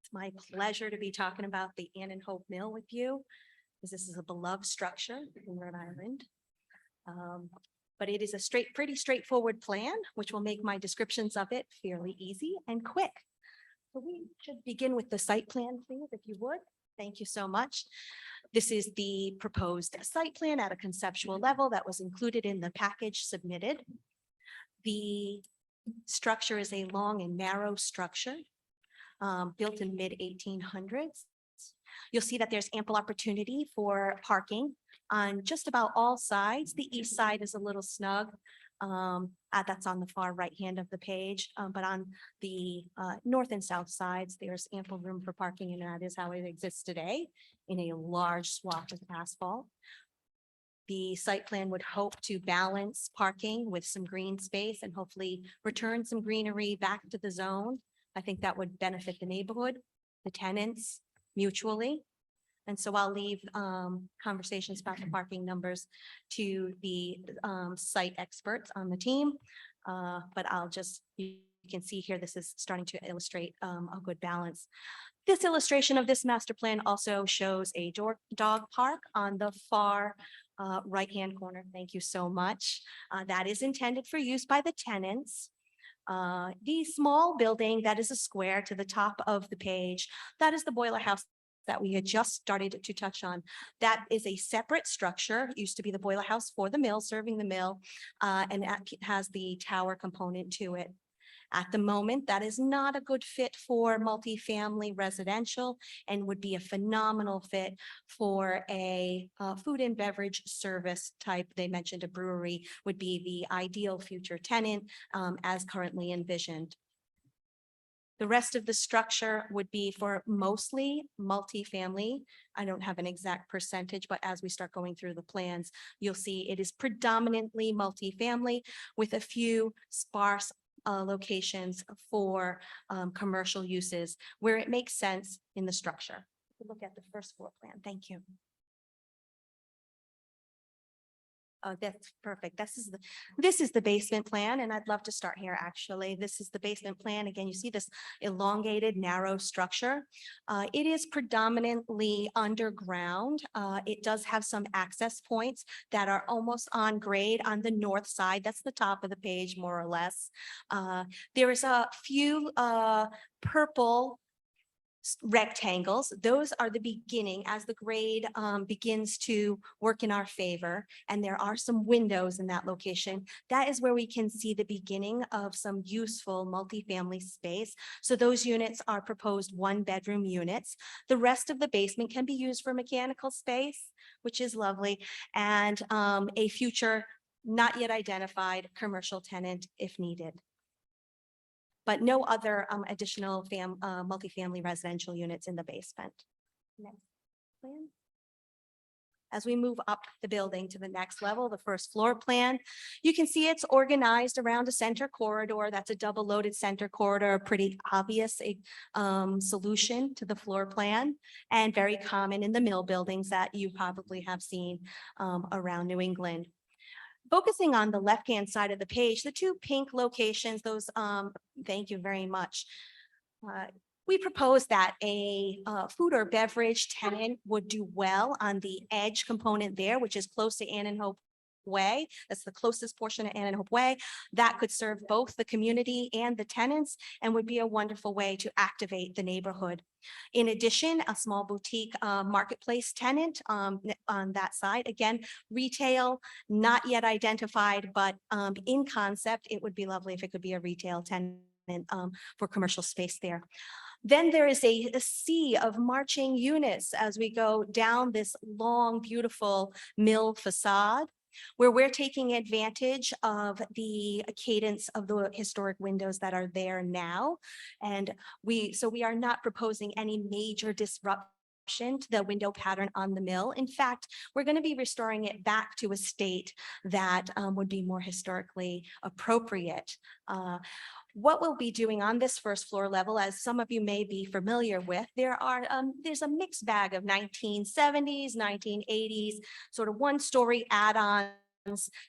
It's my pleasure to be talking about the Ann and Hope Mill with you, because this is a beloved structure in Rhode Island. But it is a pretty straightforward plan, which will make my descriptions of it fairly easy and quick. So we should begin with the site plan, please, if you would. Thank you so much. This is the proposed site plan at a conceptual level that was included in the package submitted. The structure is a long and narrow structure built in mid-1800s. You'll see that there's ample opportunity for parking on just about all sides. The east side is a little snug. That's on the far right hand of the page, but on the north and south sides, there's ample room for parking, and that is how it exists today in a large swath of asphalt. The site plan would hope to balance parking with some green space and hopefully return some greenery back to the zone. I think that would benefit the neighborhood, the tenants mutually. And so I'll leave conversations about the parking numbers to the site experts on the team. But you can see here, this is starting to illustrate a good balance. This illustration of this master plan also shows a dog park on the far right-hand corner. Thank you so much. That is intended for use by the tenants. The small building that is a square to the top of the page, that is the boiler house that we had just started to touch on. That is a separate structure. It used to be the boiler house for the mill, serving the mill, and that has the tower component to it. At the moment, that is not a good fit for multifamily residential and would be a phenomenal fit for a food and beverage service type. They mentioned a brewery would be the ideal future tenant as currently envisioned. The rest of the structure would be for mostly multifamily. I don't have an exact percentage, but as we start going through the plans, you'll see it is predominantly multifamily with a few sparse locations for commercial uses where it makes sense in the structure. Look at the first floor plan. Thank you. Oh, that's perfect. This is the basement plan, and I'd love to start here, actually. This is the basement plan. Again, you see this elongated, narrow structure. It is predominantly underground. It does have some access points that are almost on grade on the north side. That's the top of the page, more or less. There is a few purple rectangles. Those are the beginning as the grade begins to work in our favor. And there are some windows in that location. That is where we can see the beginning of some useful multifamily space. So those units are proposed 1-bedroom units. The rest of the basement can be used for mechanical space, which is lovely, and a future not yet identified commercial tenant if needed. But no other additional multifamily residential units in the basement. Next plan. As we move up the building to the next level, the first floor plan, you can see it's organized around a center corridor. That's a double loaded center corridor, pretty obvious solution to the floor plan and very common in the mill buildings that you probably have seen around New England. Focusing on the left-hand side of the page, the two pink locations, those, thank you very much. We propose that a food or beverage tenant would do well on the edge component there, which is close to Ann and Hope Way. That's the closest portion of Ann and Hope Way. That could serve both the community and the tenants and would be a wonderful way to activate the neighborhood. In addition, a small boutique marketplace tenant on that side. Again, retail, not yet identified, but in concept, it would be lovely if it could be a retail tenant for commercial space there. Then there is a sea of marching units as we go down this long, beautiful mill facade, where we're taking advantage of the cadence of the historic windows that are there now. And we are not proposing any major disruption to the window pattern on the mill. In fact, we're going to be restoring it back to a state that would be more historically appropriate. What we'll be doing on this first floor level, as some of you may be familiar with, there's a mixed bag of 1970s, 1980s, sort of one-story add-ons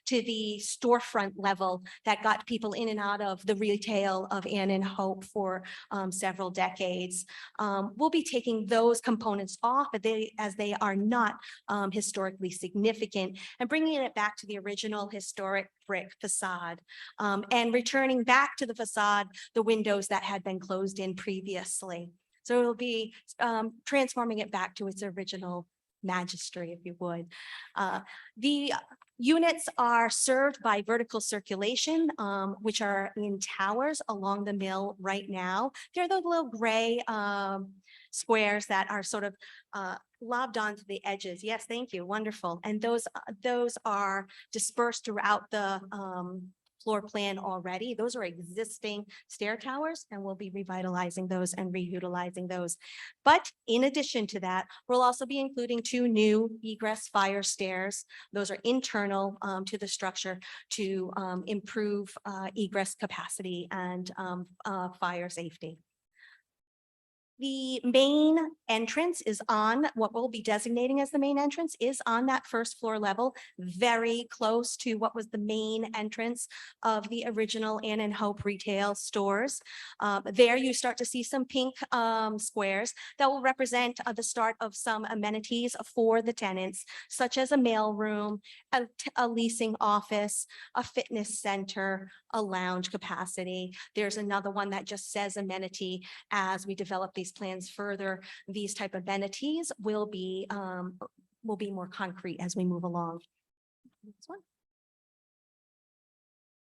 to the storefront level that got people in and out of the retail of Ann and Hope for several decades. We'll be taking those components off as they are not historically significant, and bringing it back to the original historic brick facade, and returning back to the facade the windows that had been closed in previously. So it'll be transforming it back to its original majesty, if you would. The units are served by vertical circulation, which are in towers along the mill right now. They're the little gray squares that are sort of lobbed onto the edges. Yes, thank you. Wonderful. And those are dispersed throughout the floor plan already. Those are existing stair towers, and we'll be revitalizing those and reutilizing those. But in addition to that, we'll also be including 2 new egress fire stairs. Those are internal to the structure to improve egress capacity and fire safety. The main entrance is on what we'll be designating as the main entrance is on that first floor level, very close to what was the main entrance of the original Ann and Hope retail stores. There you start to see some pink squares that will represent the start of some amenities for the tenants, such as a mail room, a leasing office, a fitness center, a lounge capacity. There's another one that just says amenity. As we develop these plans further, these type of amenities will be more concrete as we move along. Next one.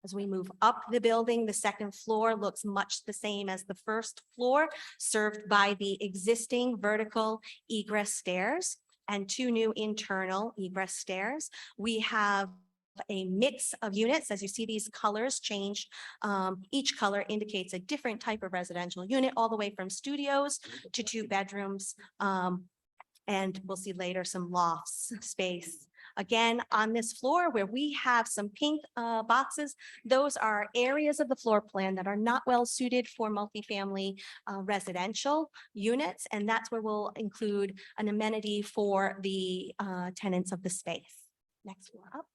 As we move up the building, the second floor looks much the same as the first floor, served by the existing vertical egress stairs and 2 new internal egress stairs. We have a mix of units. As you see, these colors change. Each color indicates a different type of residential unit, all the way from studios to 2 bedrooms. And we'll see later some lofts space. Again, on this floor where we have some pink boxes, those are areas of the floor plan that are not well suited for multifamily residential units. And that's where we'll include an amenity for the tenants of the space. Next floor up.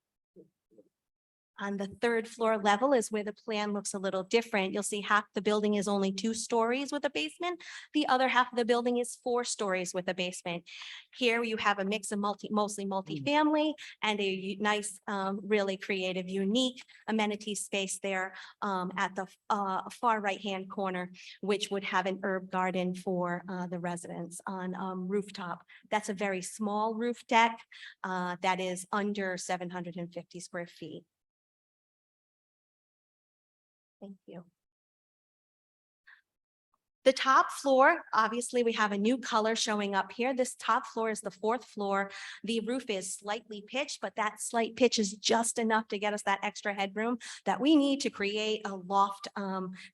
On the 3rd floor level is where the plan looks a little different. You'll see half the building is only 2 stories with a basement. The other half of the building is 4 stories with a basement. Here you have a mix of mostly multifamily and a nice, really creative, unique amenity space there at the far right-hand corner, which would have an herb garden for the residents on rooftop. That's a very small roof deck that is under 750 square feet. Thank you. The top floor, obviously, we have a new color showing up here. This top floor is the 4th floor. The roof is slightly pitched, but that slight pitch is just enough to get us that extra headroom that we need to create a loft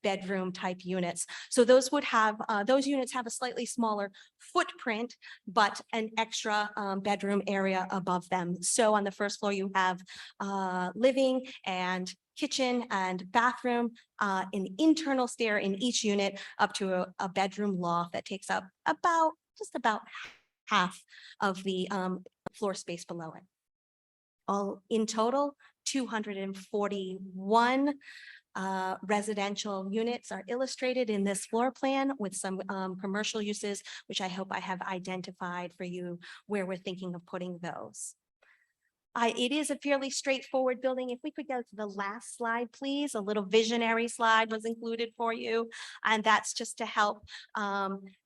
bedroom type units. So those would have, those units have a slightly smaller footprint, but an extra bedroom area above them. So on the 1st floor, you have living and kitchen and bathroom, an internal stair in each unit up to a bedroom loft that takes up just about half of the floor space below it. All in total, 241 residential units are illustrated in this floor plan with some commercial uses, which I hope I have identified for you where we're thinking of putting those. It is a fairly straightforward building. If we could go to the last slide, please. A little visionary slide was included for you. And that's just to help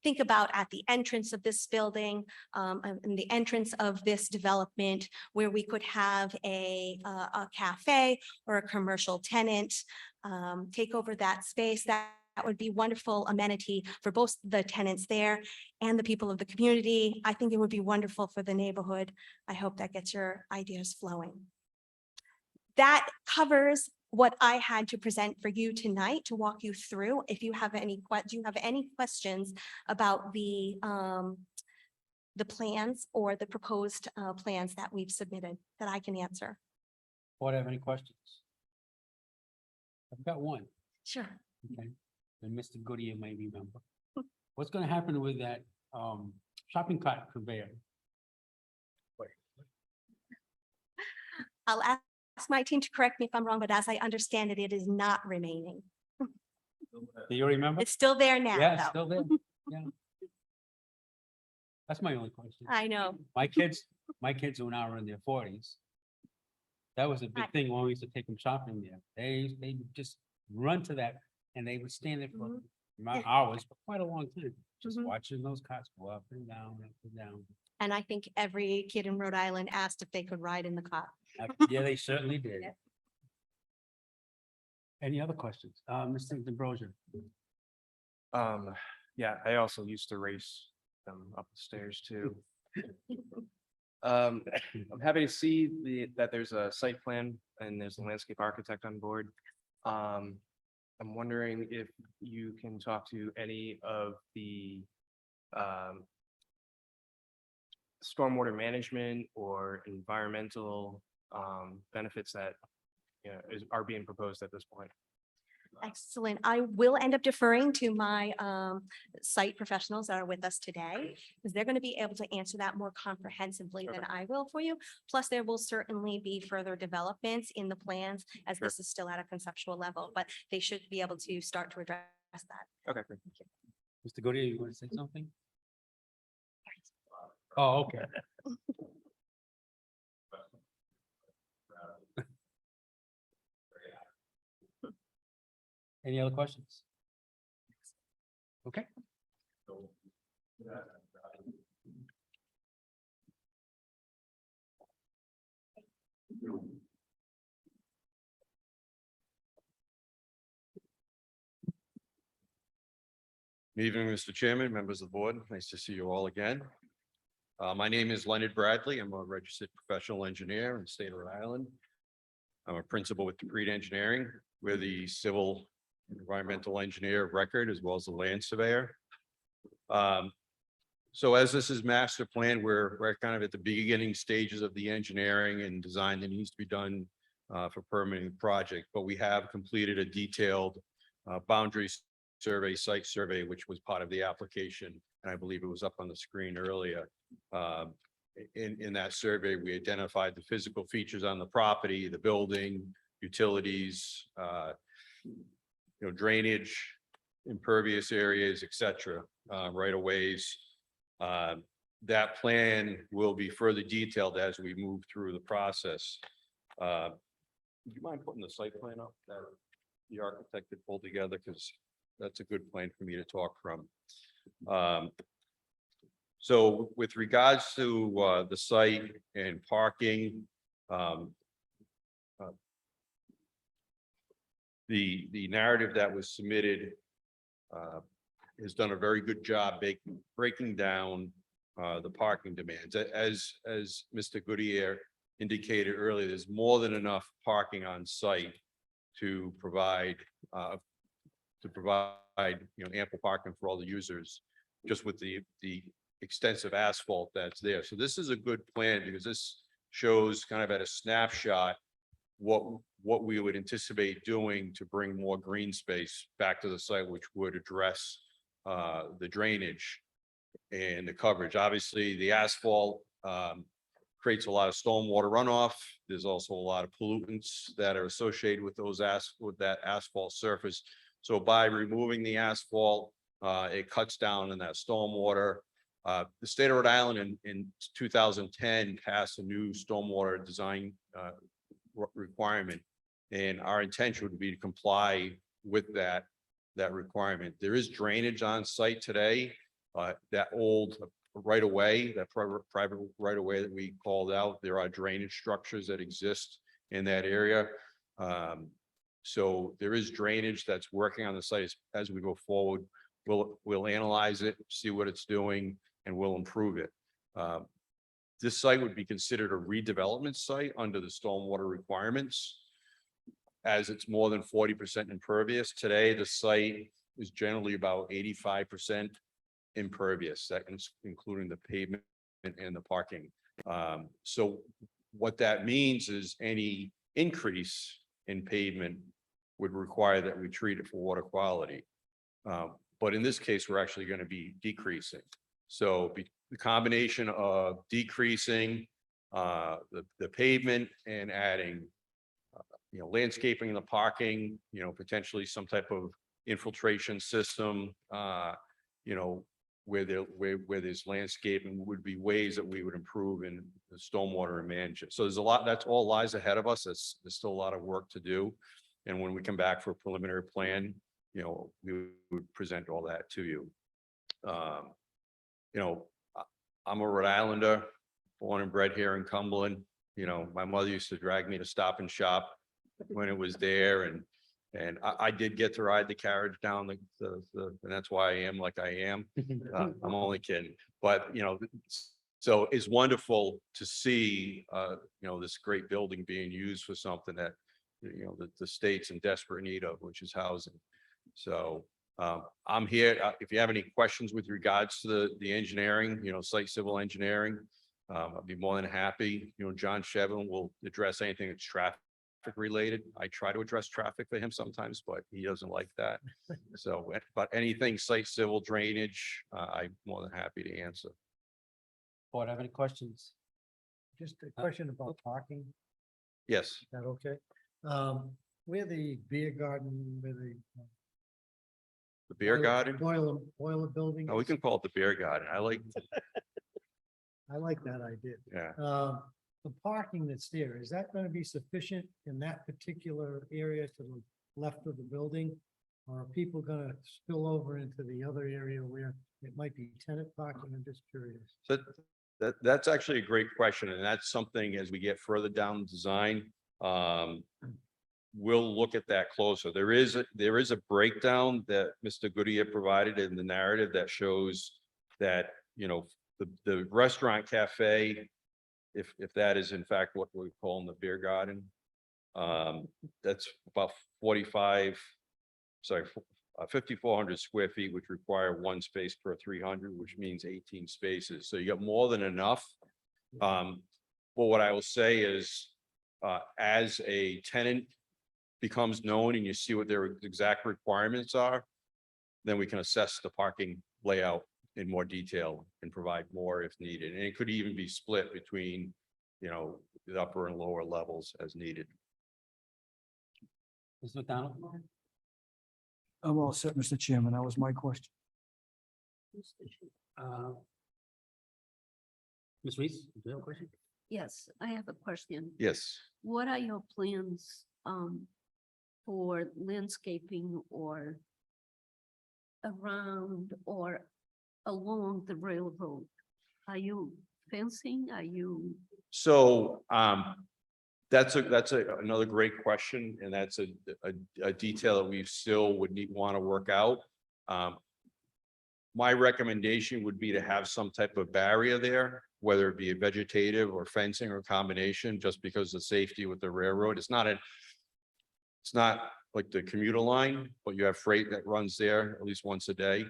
think about at the entrance of this building and the entrance of this development where we could have a cafe or a commercial tenant take over that space. That would be wonderful amenity for both the tenants there and the people of the community. I think it would be wonderful for the neighborhood. I hope that gets your ideas flowing. That covers what I had to present for you tonight to walk you through. If you have any questions about the the plans or the proposed plans that we've submitted that I can answer. Board have any questions? I've got one, Sure. okay, and Mr. Goodyear may remember. What's gonna happen with that shopping cart conveyor? I'll ask my team to correct me if I'm wrong, but as I understand it, it is not remaining. Do you remember? It's still there now, Yeah, it's though. still there, yeah. That's my only question. I know. My kids who now are in their forties. That was a big I- thing when we used to take them shopping there. They would just run to that and they would stand there for Mhm. my Yeah. hours, for quite a long time, just Mhm. watching those cars go up and down, up and down. And I think every kid in Rhode Island asked if they could ride in the car. Yeah, they certainly did. Yeah. Any other questions? Mr. D'Ambrosio? Yeah, I also used to race them up the stairs too. I'm happy to see that there's a site plan and there's a landscape architect on board. I'm wondering if you can talk to any of the stormwater management or environmental benefits that are being proposed at this point. Excellent. I will end up deferring to my site professionals that are with us today, because they're going to be able to answer that more comprehensively than I will for you. Plus, there will certainly be further developments in the plans as this is still at a conceptual level, but they should be able to start to address that. Okay, great. Mr. Goodyear, you want to say something? Oh, okay. Any other questions? Okay. Good evening, Mr. Chairman, members of the board. Nice to see you all again. My name is Leonard Bradley. I'm a registered professional engineer in the state of Rhode Island. I'm a principal with Decreed Engineering. We're the civil environmental engineer of record as well as the land surveyor. So as this is master plan, we're kind of at the beginning stages of the engineering and design that needs to be done for permitting the project, but we have completed a detailed boundary survey, site survey, which was part of the application. And I believe it was up on the screen earlier. In that survey, we identified the physical features on the property, the building, utilities, drainage, impervious areas, et cetera, right of ways. That plan will be further detailed as we move through the process. Do you mind putting the site plan up that the architect had pulled together? Because that's a good plan for me to talk from. So with regards to the site and parking, the narrative that was submitted has done a very good job breaking down the parking demands. As Mr. Goodyear indicated earlier, there's more than enough parking on site to provide ample parking for all the users, just with the extensive asphalt that's there. So this is a good plan because this shows kind of at a snapshot what we would anticipate doing to bring more green space back to the site, which would address the drainage and the coverage. Obviously, the asphalt creates a lot of stormwater runoff. There's also a lot of pollutants that are associated with that asphalt surface. So by removing the asphalt, it cuts down on that stormwater. The state of Rhode Island in 2010 passed a new stormwater design requirement, and our intention would be to comply with that requirement. There is drainage on site today. That old right of way, that private right of way that we called out, there are drainage structures that exist in that area. So there is drainage that's working on the site as we go forward. We'll analyze it, see what it's doing, and we'll improve it. This site would be considered a redevelopment site under the stormwater requirements, as it's more than 40% impervious. Today, the site is generally about 85% impervious, that including the pavement and the parking. So what that means is any increase in pavement would require that we treat it for water quality. But in this case, we're actually going to be decreasing. So the combination of decreasing the pavement and adding landscaping in the parking, potentially some type of infiltration system, where there's landscaping would be ways that we would improve in the stormwater and management. So there's a lot, that's all lies ahead of us. There's still a lot of work to do. And when we come back for a preliminary plan, we would present all that to you. I'm a Rhode Islander, born and bred here in Cumberland. My mother used to drag me to Stop and Shop when it was there, and I did get to ride the carriage down and that's why I am like I am. I'm only kidding, but so it's wonderful to see this great building being used for something that the state's in desperate need of, which is housing. So I'm here. If you have any questions with regards to the engineering, site civil engineering, I'd be more than happy. John Shevin will address anything that's traffic related. I try to address traffic for him sometimes, but he doesn't like that. So, but anything site civil drainage, I'm more than happy to answer. Board have any questions? Just a question about parking. Yes. Is that okay? Where the beer garden, where The beer garden? boiler building. Oh, we can call it the beer garden. I like that idea. Yeah. The parking that's there, is that going to be sufficient in that particular area to the left of the building? Or are people going to spill over into the other area where it might be tenant parking? I'm just curious. So that's actually a great question, and that's something as we get further down the design, we'll look at that closer. There is a breakdown that Mr. Goodyear provided in the narrative that shows that, the restaurant cafe, if that is in fact what we call in the beer garden, that's about 5,400 square feet, which require one space per 300, which means 18 spaces. So you got more than enough. But what I will say is, as a tenant becomes known and you see what their exact requirements are, then we can assess the parking layout in more detail and provide more if needed. And it could even be split between, the upper and lower levels as needed. Mr. McDonald? I'm all set, Mr. Chairman. That was my question. Ms. Reese, do you have a question? Yes, I have a question. Yes. What are your plans for landscaping or around or along the railroad? Are you fencing? Are you? So, that's another great question, and that's a detail that we still would want to work out. My recommendation would be to have some type of barrier there, whether it be a vegetative or fencing or combination, just because of safety with the railroad. It's not like the commuter line, but you have freight that runs there at least once a day.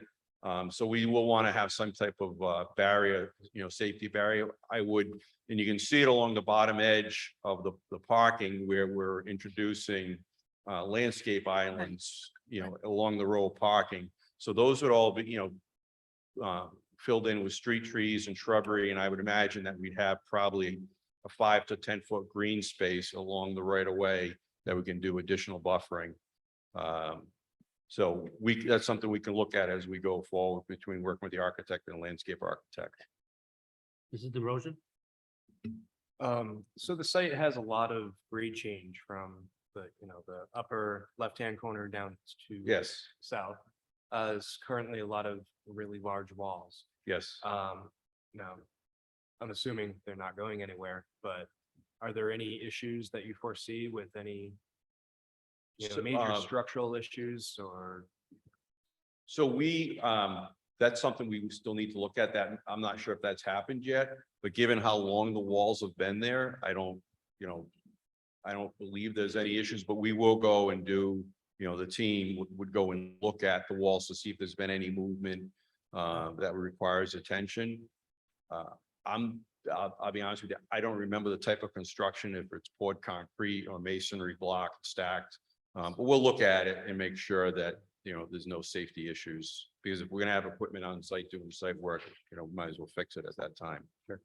So we will want to have some type of barrier, safety barrier. And you can see it along the bottom edge of the parking where we're introducing landscape islands, along the row of parking. So those would all be, filled in with street trees and shrubbery. And I would imagine that we'd have probably a 5 to 10 foot green space along the right of way that we can do additional buffering. So that's something we can look at as we go forward between working with the architect and the landscape architect. Mrs. DeRosa? So the site has a lot of grade change from the upper left-hand corner down to Yes, south. There's currently a lot of really large walls. yes. Now, I'm assuming they're not going anywhere, but are there any issues that you foresee with any So, major structural issues or? So that's something we still need to look at. That I'm not sure if that's happened yet, but given how long the walls have been there, I don't believe there's any issues, but we will go and do, the team would go and look at the walls to see if there's been any movement that requires attention. I'll be honest with you, I don't remember the type of construction, if it's poured concrete or masonry block stacked. But we'll look at it and make sure that, there's no safety issues, because if we're gonna have equipment on site doing site work, might as well fix it at that time. Sure.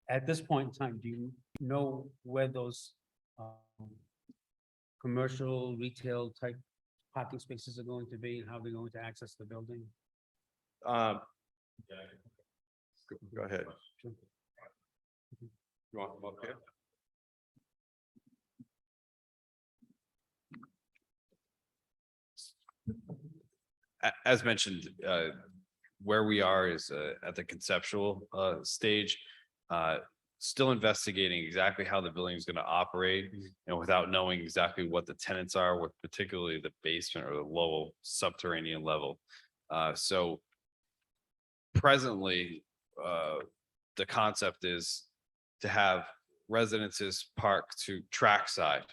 At this point in time, do you know where those commercial retail type parking spaces are going to be and how they're going to access the building? Go ahead. You want them up here? As mentioned, where we are is at the conceptual stage. Still investigating exactly how the building is going to operate, without knowing exactly what the tenants are, with particularly the basement or the low subterranean level. So presently, the concept is to have residences park to trackside.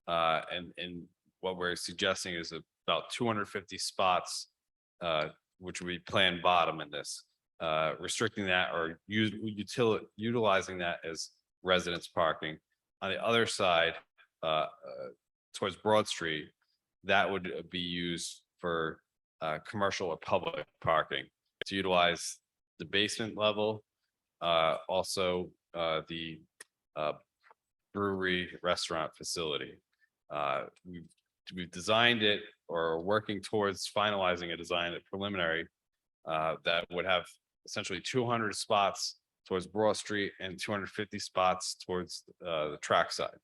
And what we're suggesting is about 250 spots, which would be planned bottom in this, restricting that or utilizing that as residence parking. On the other side, towards Broad Street, that would be used for commercial or public parking to utilize the basement level, also the brewery restaurant facility. We've designed it or are working towards finalizing a design at preliminary that would have essentially 200 spots towards Broad Street and 250 spots towards the trackside.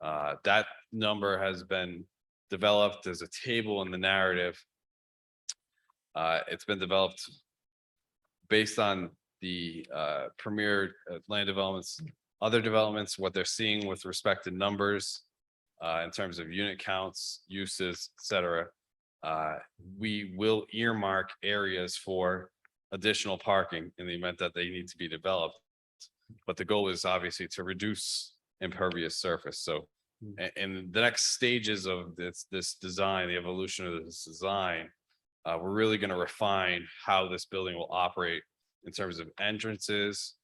That number has been developed as a table in the narrative. It's been developed based on the premier land developments, other developments, what they're seeing with respect to numbers in terms of unit counts, uses, et cetera. We will earmark areas for additional parking in the event that they need to be developed. But the goal is obviously to reduce impervious surface. So in the next stages of this design, the evolution of this design, we're really going to refine how this building will operate in terms of entrances,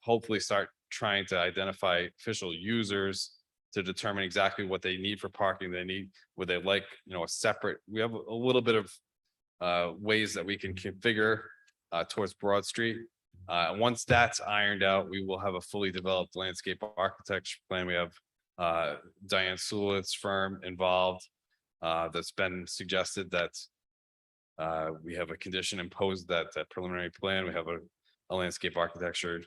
hopefully start trying to identify official users to determine exactly what they need for parking. Would they like, a separate, we have a little bit of ways that we can configure towards Broad Street. Once that's ironed out, we will have a fully developed landscape architecture plan. We have Diane Sulitz's firm involved. That's been suggested that we have a condition imposed that preliminary plan. We have a landscape architecture,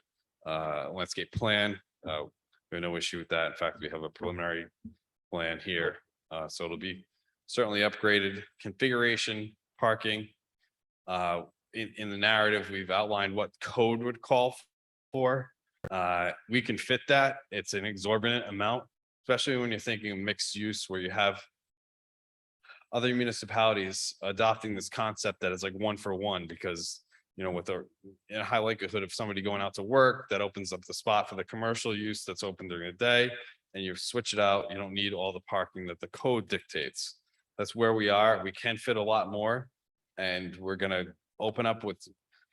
landscape plan. We have no issue with that. In fact, we have a preliminary plan here. So it'll be certainly upgraded configuration, parking. In the narrative, we've outlined what code would call for. We can fit that. It's an exorbitant amount, especially when you're thinking of mixed use where you have other municipalities adopting this concept that is like 1-for-1 because, with in a high likelihood of somebody going out to work, that opens up the spot for the commercial use that's open during the day, and you switch it out. You don't need all the parking that the code dictates. That's where we are. We can fit a lot more, and we're going to open up with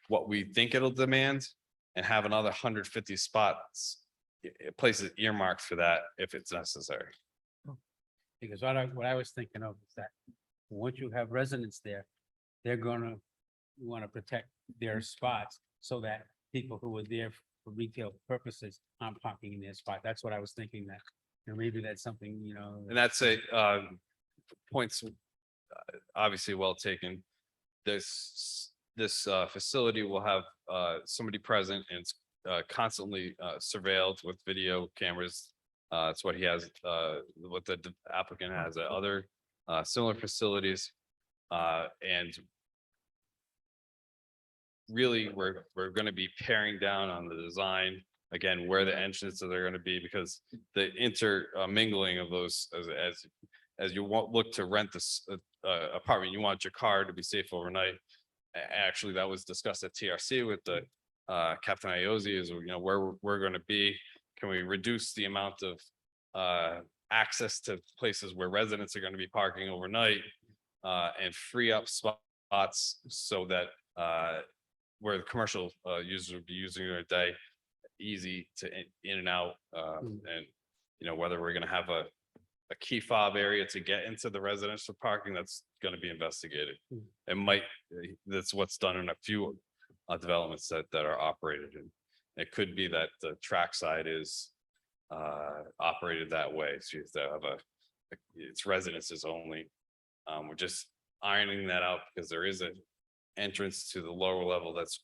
what we think it'll demand and have another 150 spots, places earmarked for that if it's necessary. Because what I was thinking of is that once you have residents there, they're gonna want to protect their spots so that people who are there for retail purposes aren't parking in their spot. That's what I was thinking that, maybe that's something, And that's a points obviously well taken. This facility will have somebody present and it's constantly surveilled with video cameras. It's what he has, what the applicant has at other similar facilities. And really, we're going to be paring down on the design, again, where the entrances are going to be, because the intermingling of those, as you look to rent this apartment, you want your car to be safe overnight. Actually, that was discussed at TRC with the Captain Iozzi, is where we're going to be. Can we reduce the amount of access to places where residents are going to be parking overnight and free up spots spots so that where the commercial users would be using it a day, easy to in and out. And, you know, whether we're gonna have a key fob area to get into the residential parking, that's gonna be investigated. It might, that's what's done in a few developments that are operated in. It could be that the trackside is operated that way, so you have to have it's residences only. We're just ironing that out because there is an entrance to the lower level that's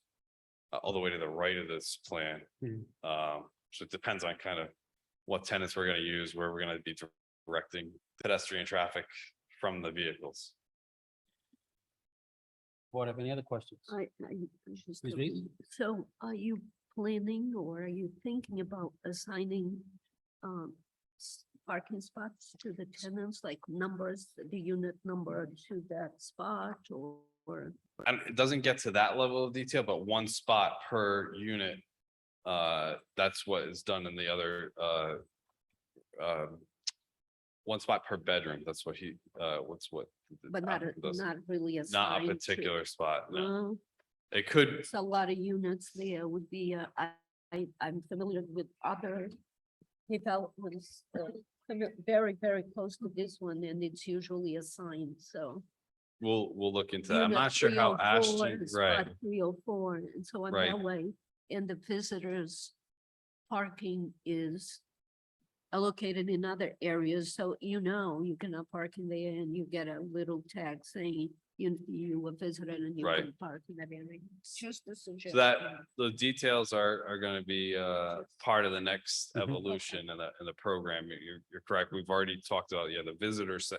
all the way to the right of this plan. So it depends on kind of what tenants we're gonna use, where we're gonna be directing pedestrian traffic from the vehicles. Board have any other questions? I just, Ms. Reed? so are you planning or are you thinking about assigning parking spots to the tenants, like numbers, the unit number to that spot or? And it doesn't get to that level of detail, but one spot per unit. That's what is done in the other, one spot per bedroom. That's what he, what. the But not, applicant does. not really Not assigned a to- particular spot, no. No, It could, it's a lot of units there would be, I'm familiar with other developments, very, very close to this one, and it's usually assigned, so. we'll look into that. I'm Unit not sure how 304, Ashton, spot right, 304, and so on Right. that way, and the visitors parking is allocated in other areas, so you know, you cannot park in there and you get a little tag saying you were visited and you Right. can park in that area. It's just a so suggestion. that, the details are gonna be part of the next Mhm. evolution in the program. You're correct. We've already talked about, the visitors.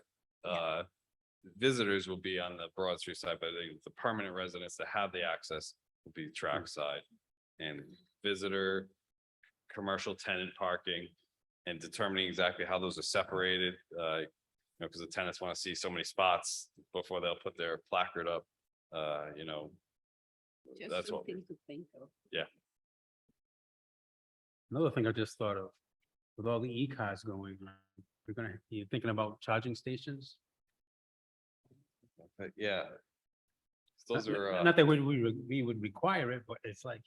Visitors will be on the Broad Street side, but the permanent residents that have the access will be track side. And visitor, commercial tenant parking, and determining exactly how those are separated. Because the tenants want to see so many spots before they'll put their placard up. Just That's what, something to think of. Another thing I just thought of, with all the e-cars going, you're thinking about charging stations? yeah. Those Not- are, Not that we would require it, but it's like,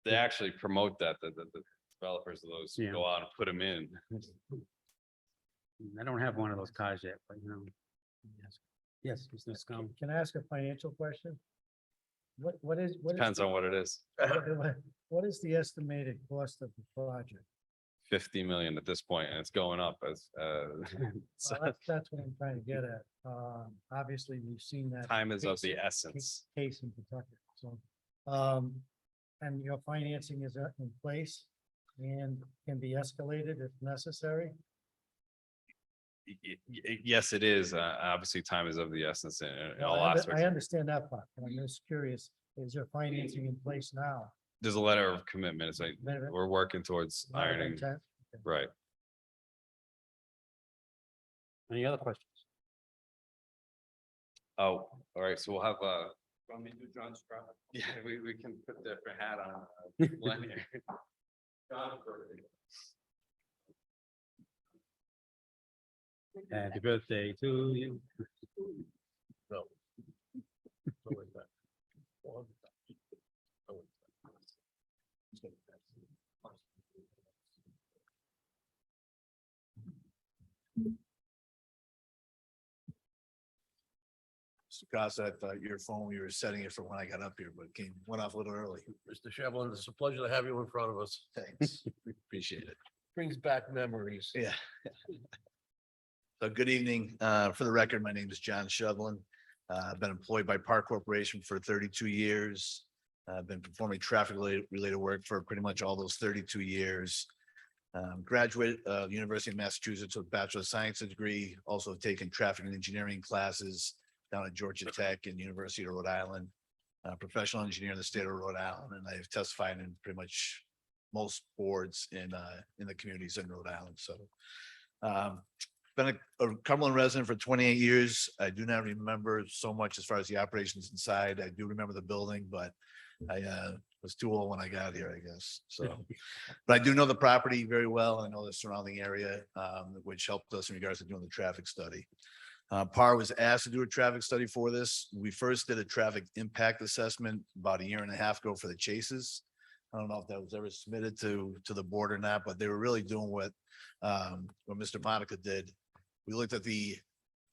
they actually promote that, the developers of those Yeah. go out and put them in. I don't have one of those cars yet, but you know. Yes, Mr. Scum. Can I ask a financial question? What is? Depends on what it is. What is the estimated cost of the project? 50 million at this point, and it's going up as, so Well, that's what I'm trying to get at. Obviously, we've seen that. time is of the case- essence. Case in Kentucky, so, and your financing is in place and can be escalated if necessary. Yes, it is. Obviously, time is of the essence in all I aspects. understand that part, but I'm just curious, is your financing in place now? There's a letter of commitment. It's like, Letter of- we're working towards Letter of ironing, intent? right? Any other questions? Oh, all right, so we'll have, want me to do John Stroud? Yeah, we can put the different hat on. Glenn here. John, Happy birthday to you. Mr. Costa, I thought your phone, we were setting it for when I got up here, but it went off a little early. Mr. Shevlin, it's a pleasure to have you in front of us. Thanks. Appreciate it. Brings back memories. Yeah. So good evening. For the record, my name is John Shevlin. I've been employed by Park Corporation for 32 years. I've been performing traffic related work for pretty much all those 32 years. Graduate of University of Massachusetts with Bachelor of Science degree, also have taken traffic and engineering classes down at Georgia Tech and University of Rhode Island. Professional engineer in the state of Rhode Island, and I've testified in pretty much most boards in the communities in Rhode Island. So been a Cumberland resident for 28 years. I do not remember so much as far as the operations inside. I do remember the building, but I was too old when I got here, I guess. So, but I do know the property very well. I know the surrounding area, which helped us in regards to doing the traffic study. PAR was asked to do a traffic study for this. We first did a traffic impact assessment about a year and a half ago for the chases. I don't know if that was ever submitted to the board or not, but they were really doing what Mr. Monica did. We looked at the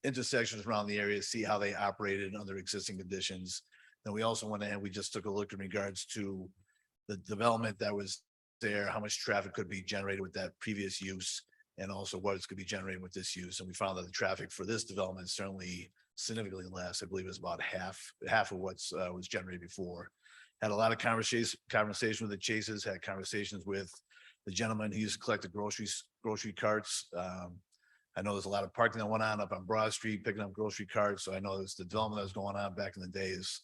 intersections around the area, see how they operated under existing conditions. Then we also went ahead, we just took a look in regards to the development that was there, how much traffic could be generated with that previous use, and also what is could be generated with this use. And we found that the traffic for this development is certainly significantly less. I believe it's about half of what's was generated before. Had a lot of conversation with the chases, had conversations with the gentleman who used to collect the grocery carts. I know there's a lot of parking that went on up on Broad Street, picking up grocery carts. So I know there's the development that was going on back in the days,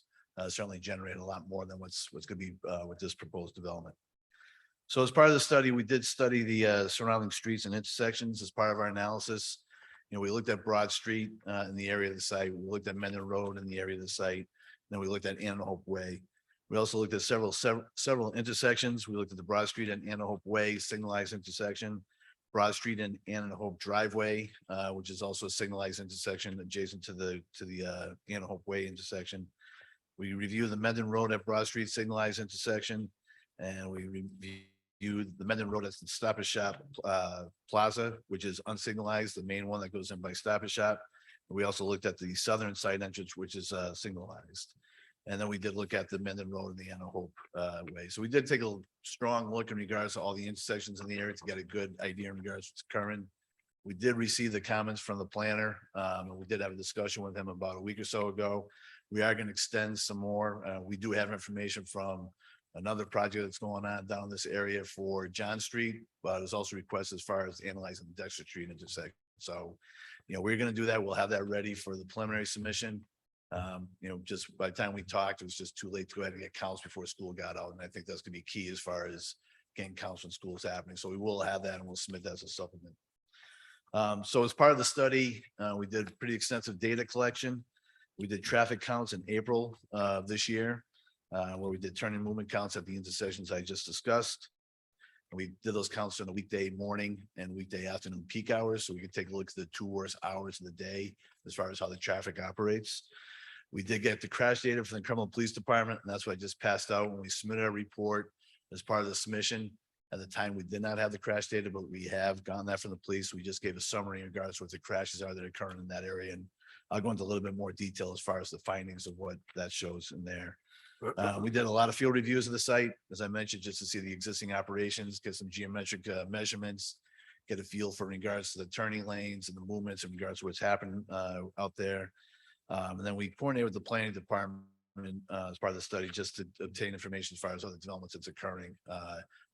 certainly generated a lot more than what's going to be with this proposed development. So as part of the study, we did study the surrounding streets and intersections as part of our analysis. We looked at Broad Street in the area of the site. We looked at Mendon Road in the area of the site. Then we looked at Ann Hope Way. We also looked at several intersections. We looked at the Broad Street and Ann Hope Way signalized intersection, Broad Street and Ann Hope Driveway, which is also a signalized intersection adjacent to the Ann Hope Way intersection. We reviewed the Mendon Road at Broad Street signalized intersection, and we reviewed the Mendon Road at the Stop and Shop Plaza, which is unsignalized, the main one that goes in by Stop and Shop. We also looked at the southern side entrance, which is signalized. And then we did look at the Mendon Road and the Anna Hope Way. So we did take a strong look in regards to all the intersections in the area to get a good idea in regards to what's current. We did receive the comments from the planner, and we did have a discussion with him about a week or so ago. We are going to extend some more. We do have information from another project that's going on down this area for John Street, but it's also requested as far as analyzing the Dexter Street intersection. So, we're going to do that. We'll have that ready for the preliminary submission. Just by the time we talked, it was just too late to go ahead and get counts before school got out. And I think that's gonna be key as far as getting counts when school's happening. So we will have that and we'll submit that as a supplement. So as part of the study, we did pretty extensive data collection. We did traffic counts in April of this year, where we did turning movement counts at the intersections I just discussed. And we did those counts on the weekday morning and weekday afternoon peak hours, so we could take a look at the two worst hours of the day as far as how the traffic operates. We did get the crash data from the Cumberland Police Department, and that's what I just passed out when we submitted our report as part of the submission. At the time, we did not have the crash data, but we have gotten that from the police. We just gave a summary in regards to what the crashes are that are occurring in that area. And I'll go into a little bit more detail as far as the findings of what that shows in there. We did a lot of field reviews of the site, as I mentioned, just to see the existing operations, get some geometric measurements, get a feel for regards to the turning lanes and the movements in regards to what's happening out there. And then we coordinated with the planning department as part of the study just to obtain information as far as other developments that's occurring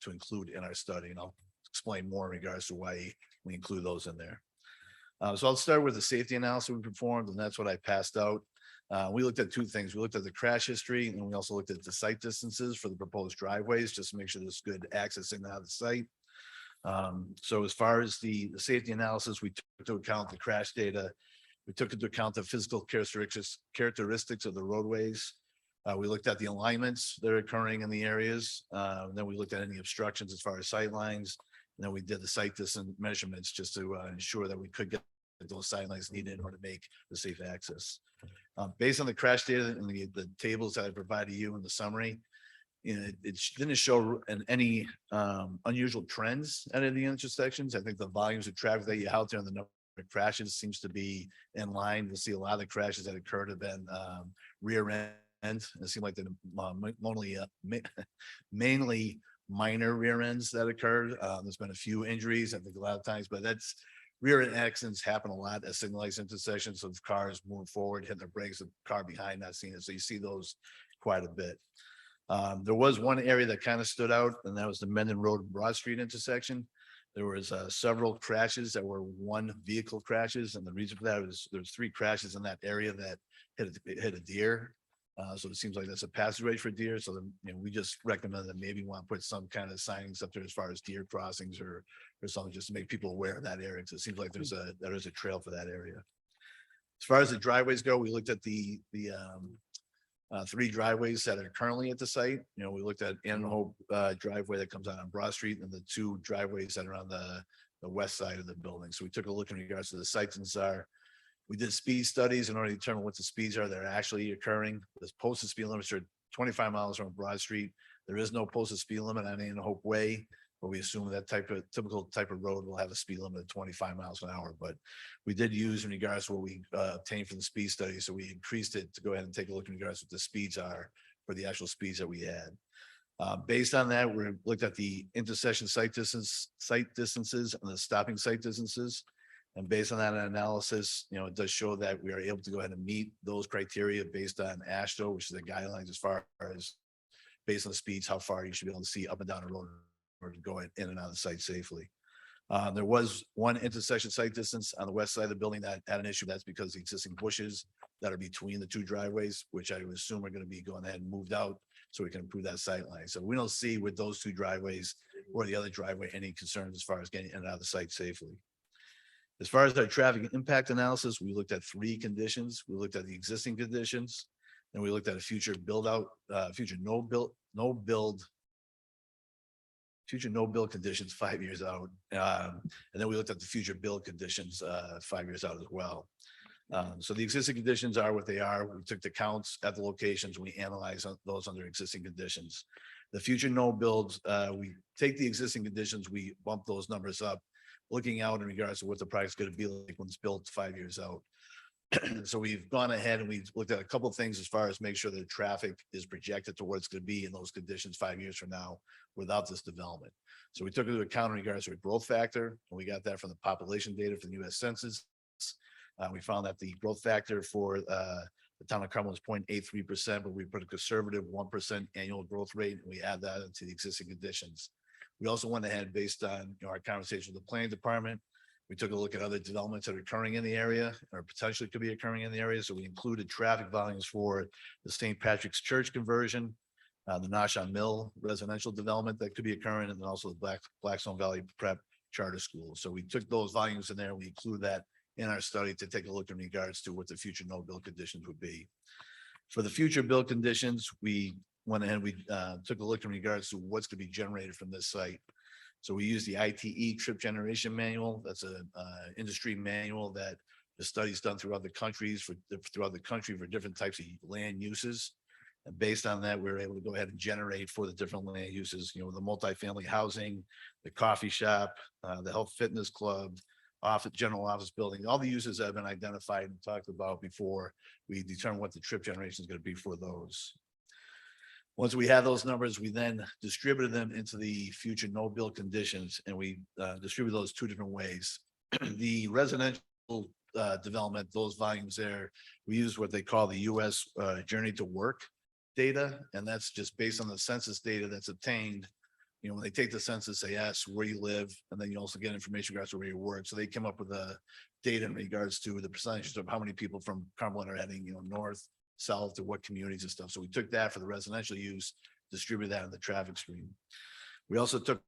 to include in our study. And I'll explain more in regards to why we include those in there. So I'll start with the safety analysis we performed, and that's what I passed out. We looked at two things. We looked at the crash history, and we also looked at the site distances for the proposed driveways, just to make sure there's good access in and out of the site. So as far as the safety analysis, we took into account the crash data. We took into account the physical characteristics of the roadways. We looked at the alignments that are occurring in the areas. Then we looked at any obstructions as far as sight lines. And then we did the site distance measurements just to ensure that we could get those sight lines needed in order to make the safe access. Based on the crash data and the tables that I provided you in the summary, it didn't show any unusual trends at any of the intersections. I think the volumes of traffic that you out there and the number of crashes seems to be in line. You'll see a lot of the crashes that occurred have been rear end. It seemed like mainly minor rear ends that occurred. There's been a few injuries, I think a lot of times, but that's rear end accidents happen a lot at signalized intersections. So the cars move forward, hit their brakes, the car behind not seeing it. So you see those quite a bit. There was one area that kind of stood out, and that was the Mendon Road and Broad Street intersection. There was several crashes that were one vehicle crashes, and the reason for that was there's 3 crashes in that area that hit a deer. So it seems like that's a passageway for deer. So then, we just recommend that maybe want to put some kind of signings up there as far as deer crossings or something, just to make people aware of that area. So it seems like there is a trail for that area. As far as the driveways go, we looked at the 3 driveways that are currently at the site. We looked at Ann Hope driveway that comes out on Broad Street, and the 2 driveways that are on the west side of the building. So we took a look in regards to the sites and We did speed studies in order to determine what the speeds are that are actually occurring. There's posted speed limits are 25 miles on Broad Street. There is no posted speed limit on Ann Hope Way, but we assume that typical type of road will have a speed limit of 25 miles an hour. But we did use in regards to what we obtained from the speed study, so we increased it to go ahead and take a look in regards to what the speeds are for the actual speeds that we had. Based on that, we looked at the intersection site distances and the stopping site distances. And based on that analysis, it does show that we are able to go ahead and meet those criteria based on AASHTO, which is the guidelines as far as based on the speeds, how far you should be able to see up and down the road or to go in and out of the site safely. There was one intersection site distance on the west side of the building that had an issue. That's because the existing bushes that are between the two driveways, which I would assume are going to be going ahead and moved out so we can improve that sight line. So we don't see with those two driveways or the other driveway any concerns as far as getting in and out of the site safely. As far as our traffic impact analysis, we looked at 3 conditions. We looked at the existing conditions, and we looked at a future build out, future no build conditions 5 years out. And then we looked at the future build conditions 5 years out as well. So the existing conditions are what they are. We took the counts at the locations. We analyzed those under existing conditions. The future no builds, we take the existing conditions, we bump those numbers up, looking out in regards to what the product's going to be like when it's built 5 years out. So we've gone ahead and we've looked at a couple of things as far as make sure that traffic is projected to what it's going to be in those conditions 5 years from now without this development. So we took into account in regards to a growth factor, and we got that from the population data from the U.S. Census. We found that the growth factor for the town of Cumberland is 0.83%, but we put a conservative 1% annual growth rate, and we add that into the existing conditions. We also went ahead based on our conversation with the planning department. We took a look at other developments that are occurring in the area or potentially could be occurring in the area. So we included traffic volumes for the St. Patrick's Church conversion, the Nashon Mill residential development that could be occurring, and then also the Blackstone Valley Prep Charter School. So we took those volumes in there and we include that in our study to take a look in regards to what the future no build conditions would be. For the future build conditions, we went ahead, we took a look in regards to what's going to be generated from this site. So we use the ITE trip generation manual. That's a industry manual that the studies done throughout the country for different types of land uses. And based on that, we were able to go ahead and generate for the different land uses, the multifamily housing, the coffee shop, the health fitness club, general office building, all the uses that have been identified and talked about before we determine what the trip generation is going to be for those. Once we had those numbers, we then distributed them into the future no build conditions, and we distribute those 2 different ways. The residential development, those volumes there, we use what they call the US journey to work data, and that's just based on the census data that's obtained. When they take the census, they ask where you live, and then you also get information regards to where you work. So they come up with the data in regards to the percentages of how many people from Cumberland are heading, north, south, to what communities and stuff. So we took that for the residential use, distributed that in the traffic stream. We also took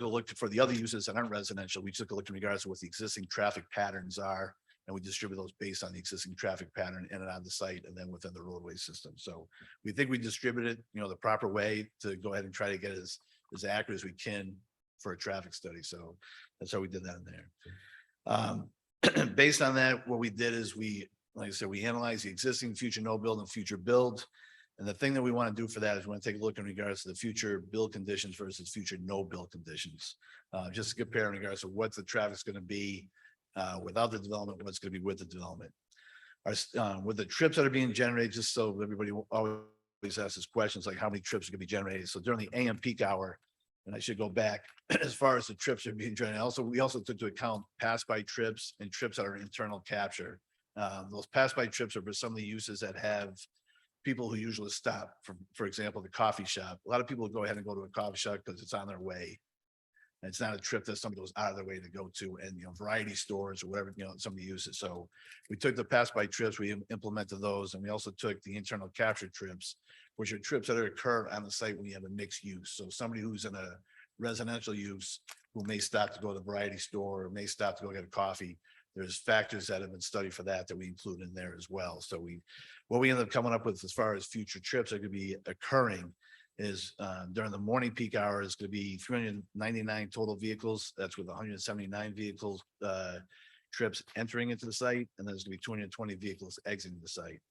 a look for the other uses that aren't residential. We took a look in regards to what the existing traffic patterns are, and we distribute those based on the existing traffic pattern in and on the site and then within the roadway system. So we think we distributed, the proper way to go ahead and try to get as accurate as we can for a traffic study. So that's how we did that in there. Based on that, what we did is like I said, we analyzed the existing future no build and future build. And the thing that we want to do for that is we want to take a look in regards to the future build conditions versus future no build conditions. Just to compare in regards to what the traffic's going to be without the development, what's going to be with the development. With the trips that are being generated, just so everybody always asks us questions like how many trips are going to be generated. So during the AM peak hour, and I should go back as far as the trips are being generated. We also took into account pass by trips and trips that are internal capture. Those pass by trips are for some of the uses that have people who usually stop, for example, the coffee shop. A lot of people go ahead and go to a coffee shop because it's on their way. And it's not a trip that somebody goes out of their way to go to, and variety stores or whatever, somebody uses. So we took the pass by trips, we implemented those, and we also took the internal capture trips, which are trips that occur on the site when you have a mixed use. So somebody who's in a residential use who may stop to go to the variety store or may stop to go get a coffee. There's factors that have been studied for that we include in there as well. So what we ended up coming up with as far as future trips that could be occurring is during the morning peak hour is going to be 399 total vehicles. That's with 179 vehicles trips entering into the site, and there's gonna be 220 vehicles exiting the site.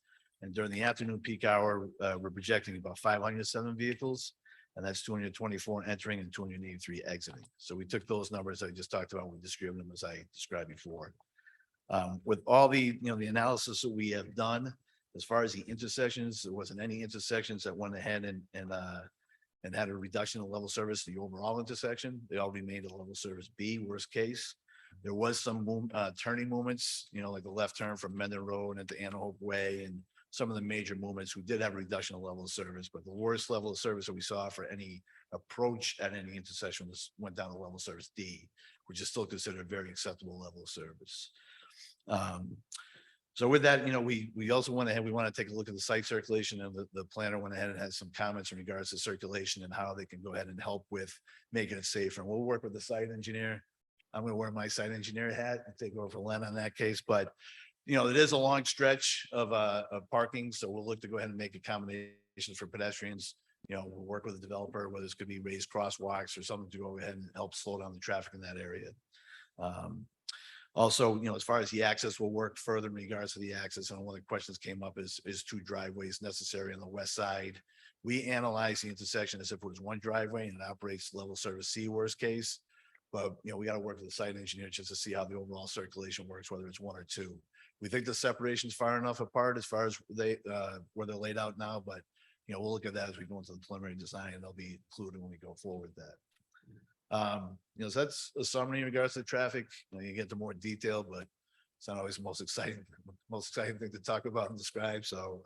And during the afternoon peak hour, we're projecting about 507 vehicles, and that's 224 entering and 283 exiting. So we took those numbers I just talked about, we distributed them as I described before. With all the, the analysis that we have done, as far as the intersections, there wasn't any intersections that went ahead and had a reduction in level service, the overall intersection. They all remained at level service B, worst case. There was some turning movements, like the left turn from Mendon Road into Anna Hope Way, and some of the major movements, we did have a reduction in level of service, but the worst level of service that we saw for any approach at any intersection went down to level service D, which is still considered a very acceptable level of service. So with that, we also went ahead, we want to take a look at the site circulation, and the planner went ahead and had some comments in regards to circulation and how they can go ahead and help with making it safer. And we'll work with the site engineer. I'm going to wear my site engineer hat and take over for Len on that case, but it is a long stretch of parking, so we'll look to go ahead and make accommodations for pedestrians. We'll work with the developer, whether it's could be raised crosswalks or something to go ahead and help slow down the traffic in that area. Also, as far as the access, we'll work further in regards to the access. And one of the questions came up is 2 driveways necessary on the west side? We analyze the intersection as if it was 1 driveway and it operates level service C worst case. But, we got to work with the site engineer just to see how the overall circulation works, whether it's 1 or 2. We think the separation's far enough apart as far as where they're laid out now, but, we'll look at that as we go into the preliminary design, and they'll be included when we go forward with that. So that's a summary in regards to traffic. You get to more detail, but it's not always the most exciting thing to talk about and describe. So,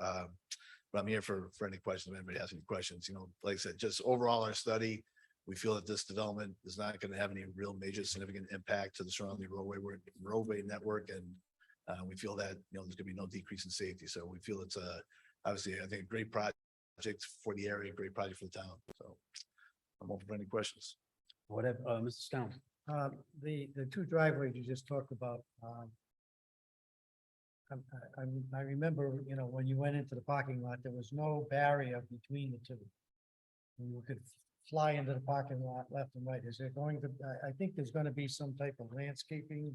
but I'm here for any questions. If anybody has any questions, like I said, just overall our study, we feel that this development is not going to have any real major significant impact to the surrounding roadway network. And we feel that, there's going to be no decrease in safety. So we feel it's obviously, I think, a great project for the area, great project for the town. So I'm open for any questions. Whatever, Mr. Stone. The 2 driveways you just talked about. I remember, when you went into the parking lot, there was no barrier between the 2. You could fly into the parking lot left and right. Is there going to, I think there's going to be some type of landscaping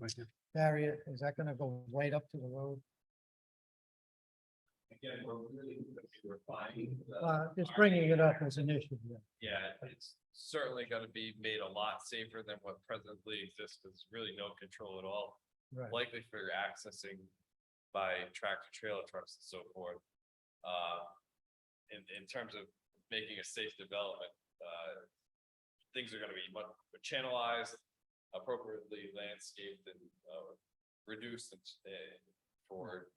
barrier. Is that going to go right up to the road? Again, we're really refining. Just bringing it up as an issue. Yeah, it's certainly going to be made a lot safer than what presently exists. There's really no control at all. Right. Likely for your accessing by tractor trailer trucks and so forth. In terms of making a safe development, things are going to be much channelized, appropriately landscaped, and reduced for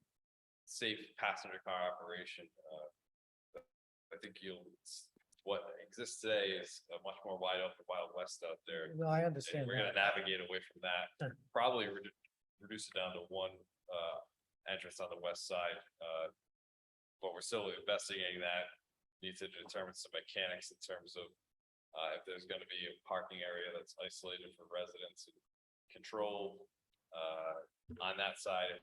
safe passenger car operation. I think what exists today is a much more wide open, Wild West out there. No, I And understand. we're gonna navigate away from that, probably reduce it down to 1 entrance on the west side. But we're still investigating that. Need to determine some mechanics in terms of if there's gonna be a parking area that's isolated for residents and controlled on that side.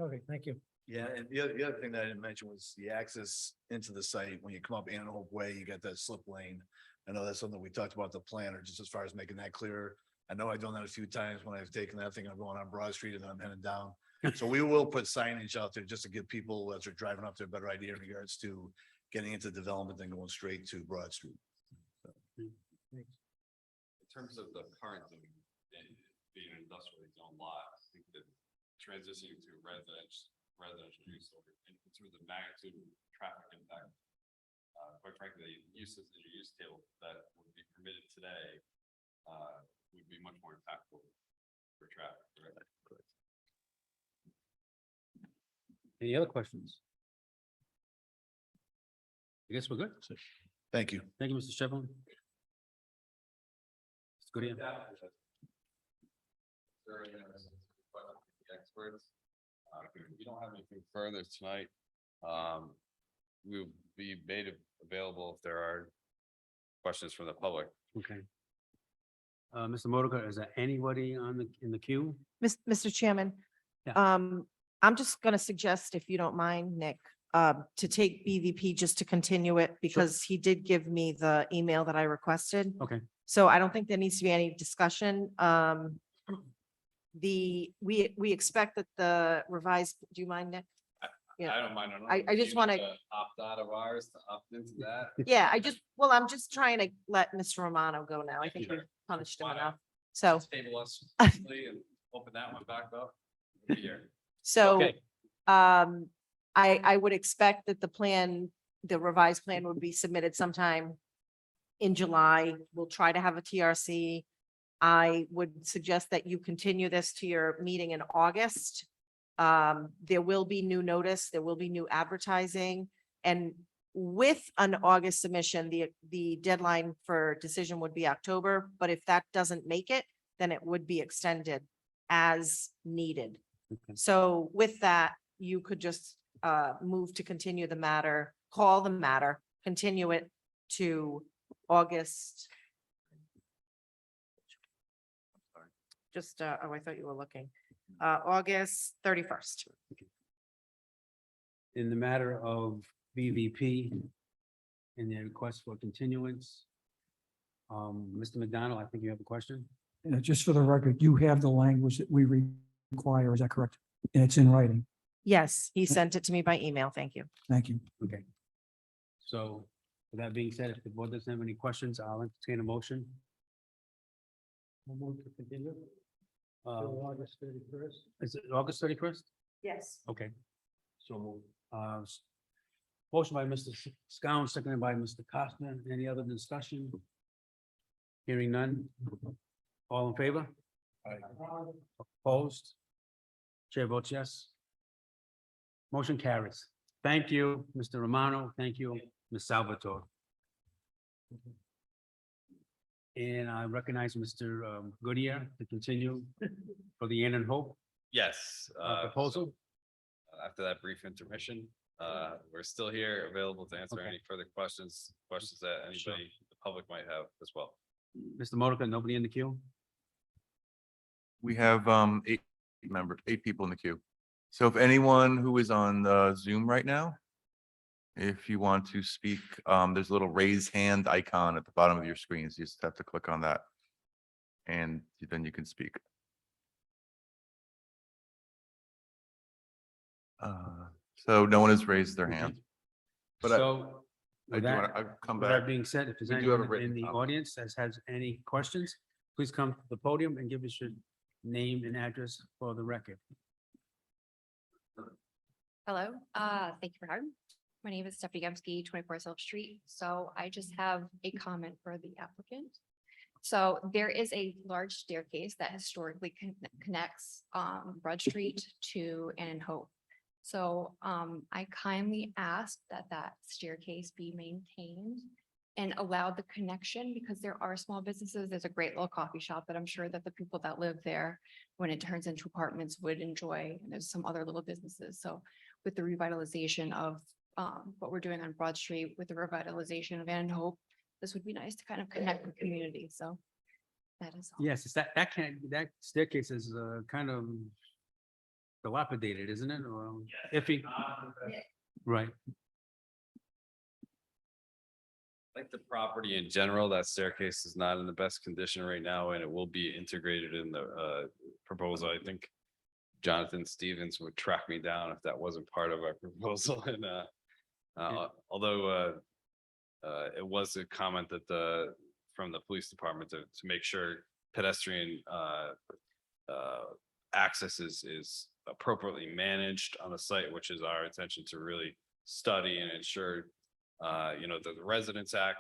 Okay, thank you. Yeah, and the other thing that I didn't mention was the access into the site. When you come up Anna Hope Way, you got that slip lane. I know that's something we talked about the planner, just as far as making that clearer. I know I've done that a few times when I've taken that thing, I'm going on Broad Street and I'm heading down. So we will put signage out there just to give people as they're driving up there a better idea in regards to getting into development and going straight to Broad Street. In terms of the current zoning, being an industrially zoned lot, I think that transitioning to residential use over in terms of magnitude of traffic impact. Quite frankly, the uses in your use table that would be permitted today would be much more impactful for traffic. Right? Any other questions? I guess we're good. Thank you. Thank you, Mr. Chevlin. It's good. Experts. If you don't have anything further tonight, we'll be made available if there are questions from the public. Okay. Mr. Modica, is there anybody in the queue? Mr. Chairman, Yeah. I'm just gonna suggest, if you don't mind, Nick, to take BVP just to continue it because he did give me the email that I requested. Okay. So I don't think there needs to be any discussion. We expect that the revised, do you mind, Nick? Yeah. I don't mind. I just wanna- Opt out of ours to opt into that. Yeah, I'm just trying to let Mr. Romano go now. I think we've punished him Fine. enough. So, Table us quickly and open that one back up. We'll be here. so, Okay. I would expect that the revised plan would be submitted sometime in July. We'll try to have a TRC. I would suggest that you continue this to your meeting in August. There will be new notice, there will be new advertising, and with an August submission, the deadline for decision would be October, but if that doesn't make it, then it would be extended as needed. Okay. So with that, you could just move to continue the matter, call the matter, continue it to August. Just, I thought you were looking, August 31st. In the matter of BVP and their request for continuance. Mr. McDonald, I think you have a question? Just for the record, you have the language that we require, is that correct? And it's in writing. Yes, he sent it to me by email. Thank you. Thank you. Okay. So with that being said, if the board doesn't have any questions, I'll entertain a motion. August 31st. Is it August 31st? Yes. Okay. So, motion by Mr. Scown, seconded by Mr. Costner. Any other discussion? Hearing none. All in favor? Opposed? Chair votes yes. Motion carries. Thank you, Mr. Romano. Thank you, Ms. Salvatore. And I recognize Mr. Goodyear to continue for the Ann and Hope Yes. proposal. After that brief intermission, we're still here, available to answer Okay. any further questions that Sure. anybody, the public might have as well. Mr. Modica, nobody in the queue? We have eight people in the queue. So if anyone who is on Zoom right now, if you want to speak, there's a little raise hand icon at the bottom of your screens. You just have to click on that. And then you can speak. So no one has raised their hand. But I So, with that, I'll come with that back. being said, if there's We do have a anyone written in the copy. audience that has any questions, please come to the podium and give us your name and address for the record. Hello, thank you for having me. My name is Stephanie Gemsky, 24 Silver Street. So I just have a comment for the applicant. So there is a large staircase that historically connects Broad Street to Ann and Hope. So I kindly ask that that staircase be maintained and allowed the connection because there are small businesses. There's a great little coffee shop that I'm sure that the people that live there, when it turns into apartments, would enjoy. And there's some other little businesses. So with the revitalization of what we're doing on Broad Street, with the revitalization of Ann and Hope, this would be nice to kind of connect the community. So that is all. Yes, it's that staircase is kind of dilapidated, isn't it? Or iffy? Right. Like the property in general, that staircase is not in the best condition right now, and it will be integrated in the proposal. I think Jonathan Stevens would track me down if that wasn't part of our proposal. And although it was a comment that from the police department to make sure pedestrian access is appropriately managed on the site, which is our intention to really study and ensure that the residents are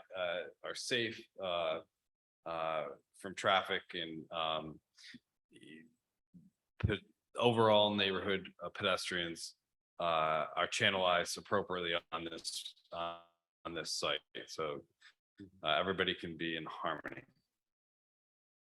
safe from traffic and the overall neighborhood pedestrians are channelized appropriately on this site. So everybody can be in harmony.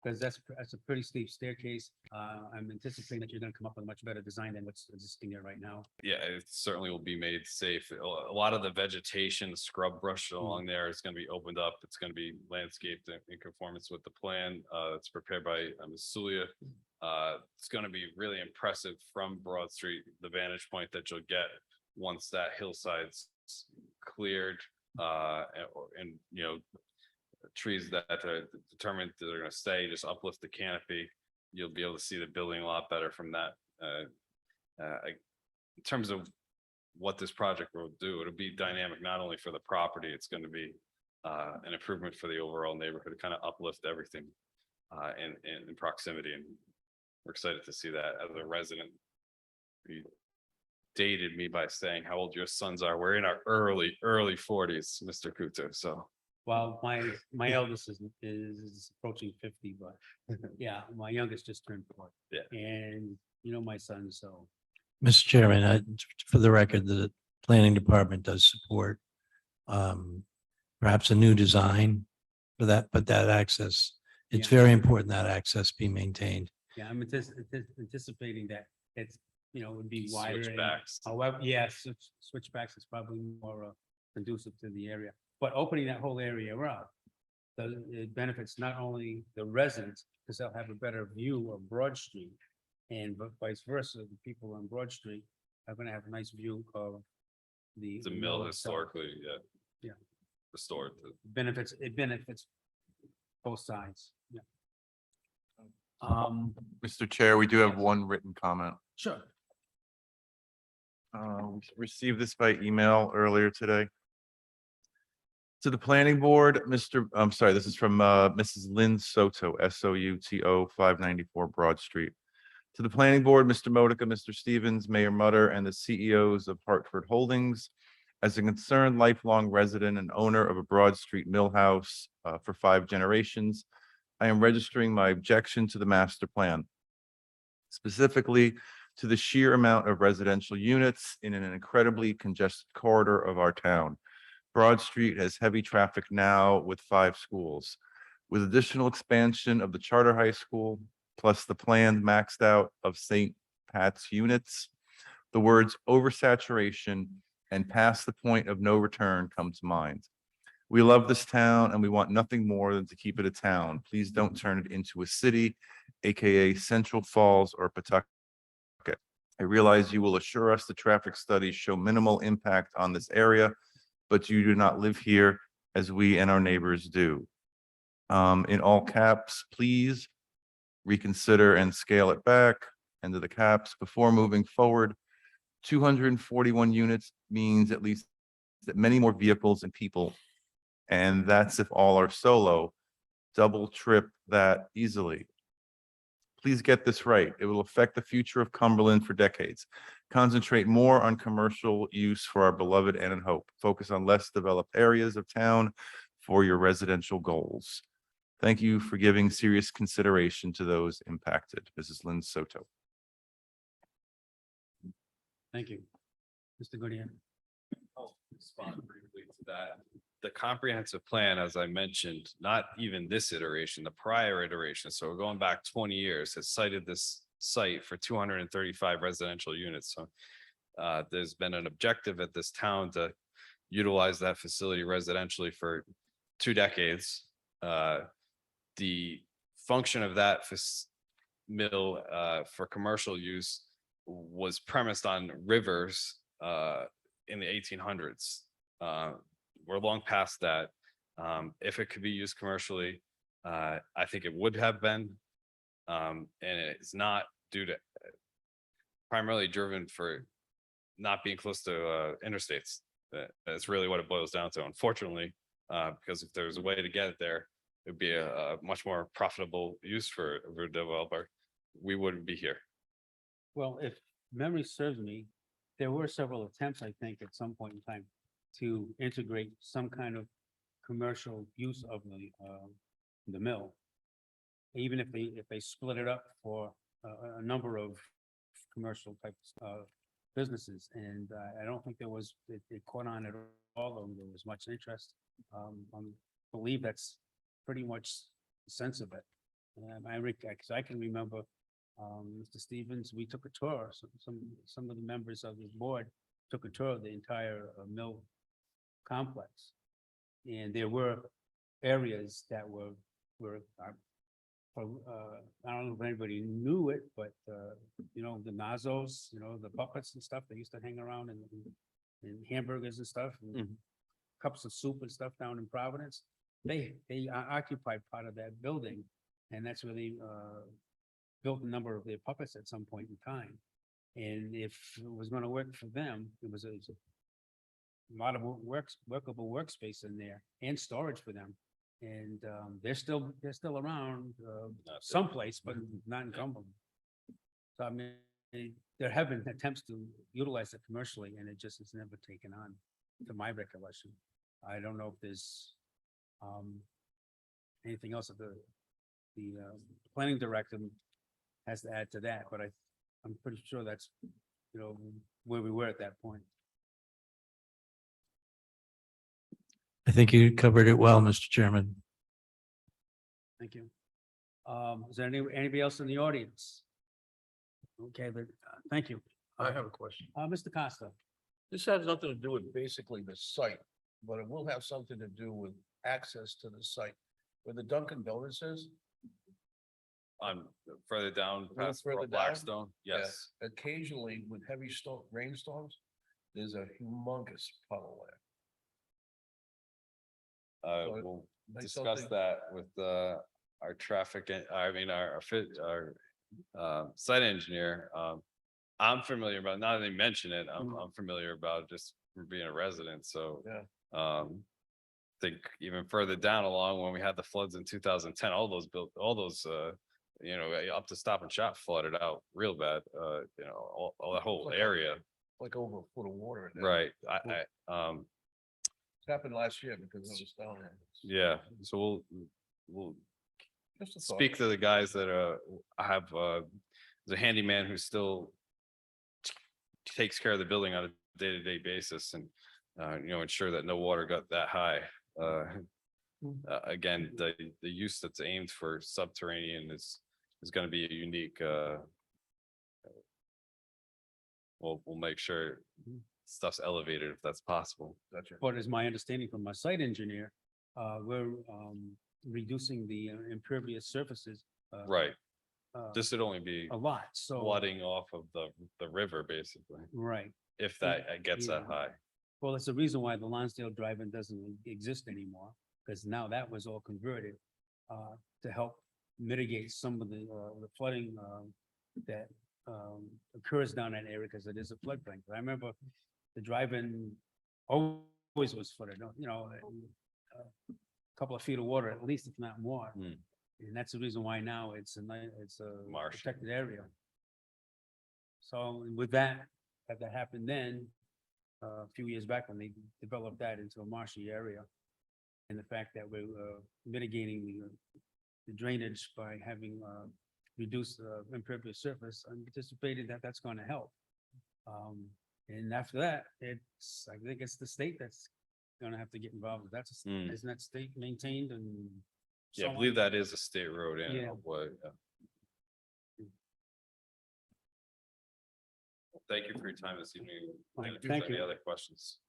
Because that's a pretty steep staircase. I'm anticipating that you're gonna come up with a much better design than what's existing there right now. Yeah, it certainly will be made safe. A lot of the vegetation, scrub brush along there is gonna be opened up. It's gonna be landscaped in conformance with the plan. It's prepared by Ms. Sulia. It's gonna be really impressive from Broad Street, the vantage point that you'll get once that hillside's cleared, and, you know, trees that are determined that are gonna stay, just uplift the canopy. You'll be able to see the building a lot better from that. In terms of what this project will do, it'll be dynamic, not only for the property, it's going to be an improvement for the overall neighborhood, kind of uplift everything in proximity. And we're excited to see that as a resident. You dated me by saying how old your sons are. We're in our early 40s, Mr. Kuto. So Well, my eldest is approaching 50, but yeah, my youngest just turned 4. Yeah. And you know, my son, so. Mr. Chairman, for the record, the planning department does support perhaps a new design for that, but that access, it's Yeah. very important that access be maintained. Yeah, I'm anticipating that it's, you know, would be wider. and- switchbacks. However, yes, switchbacks is probably more conducive to the area, but opening that whole area up. It benefits not only the residents, because they'll have a better view of Broad Street. And vice versa, the people on Broad Street are gonna have a nice view of the. The mill itself. historically, yeah. Yeah. Restored. It benefits both sides, yeah. Mr. Chair, we do have one written comment. Sure. We received this by email earlier today. To the planning board, I'm sorry, this is from Mrs. Lynn Soto, SOUTO, 594 Broad Street. To the planning board, Mr. Modica, Mr. Stevens, Mayor Mutter, and the CEOs of Hartford Holdings. As a concerned lifelong resident and owner of a Broad Street mill house for 5 generations, I am registering my objection to the master plan. Specifically to the sheer amount of residential units in an incredibly congested corridor of our town. Broad Street has heavy traffic now with 5 schools. With additional expansion of the charter high school, plus the planned maxed out of St. Pat's units, the words oversaturation and past the point of no return come to mind. We love this town and we want nothing more than to keep it a town. Please don't turn it into a city, AKA Central Falls or Pawtucket. I realize you will assure us the traffic studies show minimal impact on this area, but you do not live here as we and our neighbors do. In all caps, please reconsider and scale it back into the caps before moving forward. 241 units means at least that many more vehicles and people. And that's if all are solo, double, trip that easily. Please get this right. It will affect the future of Cumberland for decades. Concentrate more on commercial use for our beloved Ann and Hope. Focus on less developed areas of town for your residential goals. Thank you for giving serious consideration to those impacted. Mrs. Lynn Soto. Thank you. Mr. Goodyear. Respond briefly to that. The comprehensive plan, as I mentioned, not even this iteration, the prior iteration, so we're going back 20 years, has cited this site for 235 residential units. So there's been an objective at this town to utilize that facility residentially for 2 decades. The function of that mill for commercial use was premised on rivers in the 1800s. We're long past that. If it could be used commercially, I think it would have been. And it's not due to primarily driven for not being close to interstates. That's really what it boils down to, unfortunately, because if there's a way to get it there, it'd be a much more profitable use for a developer. We wouldn't be here. Well, if memory serves me, there were several attempts, I think, at some point in time to integrate some kind of commercial use of the mill. Even if they split it up for a number of commercial types of businesses. And I don't think it caught on at all, or there was much interest. I believe that's pretty much the sense of it. Because I can remember, Mr. Stevens, we took a tour, some of the members of the board took a tour of the entire mill complex. And there were areas that were, I don't know if anybody knew it, but, you know, the nozzles, you know, the buckets and stuff, they used to hang around in hamburgers and stuff. And cups of soup and stuff down in Providence. They occupied part of that building, and that's where they built a number of their puppets at some point in time. And if it was gonna work for them, it was a lot of workable workspace in there and storage for them. And they're still around someplace, but not in Cumberland. So I mean, there have been attempts to utilize it commercially, and it just has never taken on, to my recollection. I don't know if there's anything else that the planning director has to add to that, but I'm pretty sure that's, you know, where we were at that point. I think you covered it well, Mr. Chairman. Thank you. Is there anybody else in the audience? Okay, but thank you. I have a question. Mr. Costa. This has nothing to do with basically the site, but it will have something to do with access to the site. Where the Dunkin' Donuts is, On further down little past further down? Blackstone, yes. occasionally with heavy rainstorms, there's a humongous puddle there. So We'll like discuss something- that with our traffic, our site engineer. I'm familiar about, now that they mention it, I'm familiar about it just for being a resident, so. Yeah. Think even further down along when we had the floods in 2010, all those up to Stop and Shop flooded out real bad, all the whole Like a- area, Like over a foot of water. in there. right? It happened last year because it was down there. Yeah, so we'll Just a thought. speak to the guys that I have, there's a handyman who still takes care of the building on a day-to-day basis and, ensure that no water got that high. Again, the use that's aimed for subterranean is gonna be a unique, we'll make sure stuff's elevated if that's possible. Gotcha. But as my understanding from my site engineer, we're reducing the impervious surfaces. Right, uh, this would only be A lot, so. flooding off of the river, basically, Right. if that gets that Yeah. high. Well, it's the reason why the Lonsdale Drive-In doesn't exist anymore, because now that was all converted to help mitigate some of the flooding that occurs down that area, because it is a floodplain. I remember the drive-in always was flooded, a couple of feet of water at least, if not more. And that's the reason why now it's a Marsh. protected area. So with that happened then, a few years back when they developed that into a marshy area. And the fact that we're mitigating the drainage by having reduced impervious surface, I'm anticipating that that's going to help. And after that, I think it's the state that's going to have to get involved. Isn't that state maintained and? Yeah, I so believe on? that is a state road in Yeah. Oakwood. Thank you for your time this evening. Fine, If there's thank any you. other questions?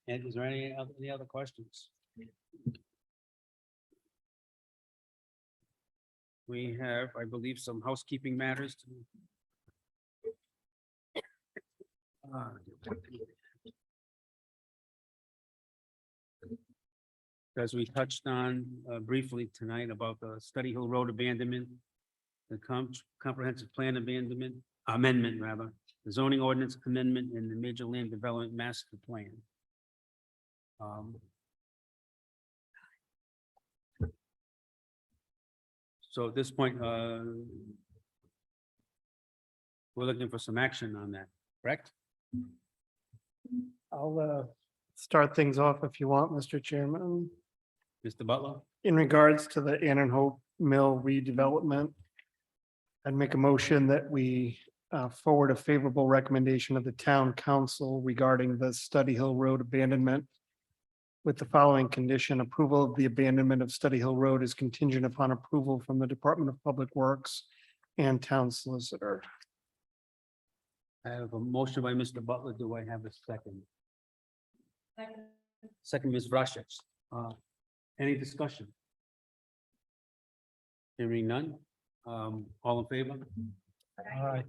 And is there any other questions? We have, I believe, some housekeeping matters to. As we touched on briefly tonight about the Study Hill Road abandonment, the comprehensive plan amendment rather, the zoning ordinance amendment and the major land development master plan. So at this point, we're looking for some action on that, correct? I'll start things off if you want, Mr. Chairman. Mr. Butler? In regards to the Ann and Hope Mill redevelopment, I'd make a motion that we forward a favorable recommendation of the town council regarding the Study Hill Road abandonment with the following condition: approval of the abandonment of Study Hill Road is contingent upon approval from the Department of Public Works and Town Solicitor. I have a motion by Mr. Butler. Do I have a second? Second, Ms. Vrashek. Any discussion? Hearing none. All in favor?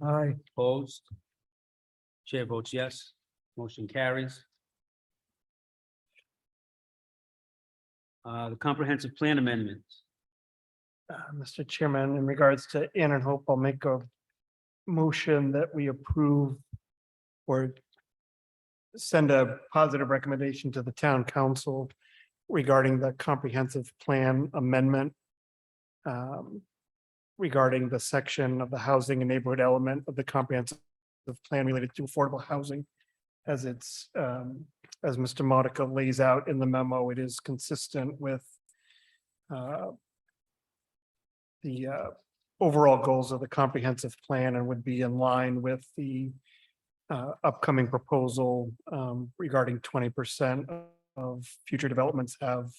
Aye. Opposed? Chair votes yes. Motion carries. The comprehensive plan amendments. Mr. Chairman, in regards to Ann and Hope, I'll make a motion that we approve or send a positive recommendation to the town council regarding the comprehensive plan amendment regarding the section of the housing and neighborhood element of the comprehensive plan related to affordable housing. As it's, as Mr. Modica lays out in the memo, it is consistent with the overall goals of the comprehensive plan and would be in line with the upcoming proposal regarding 20% of future developments have,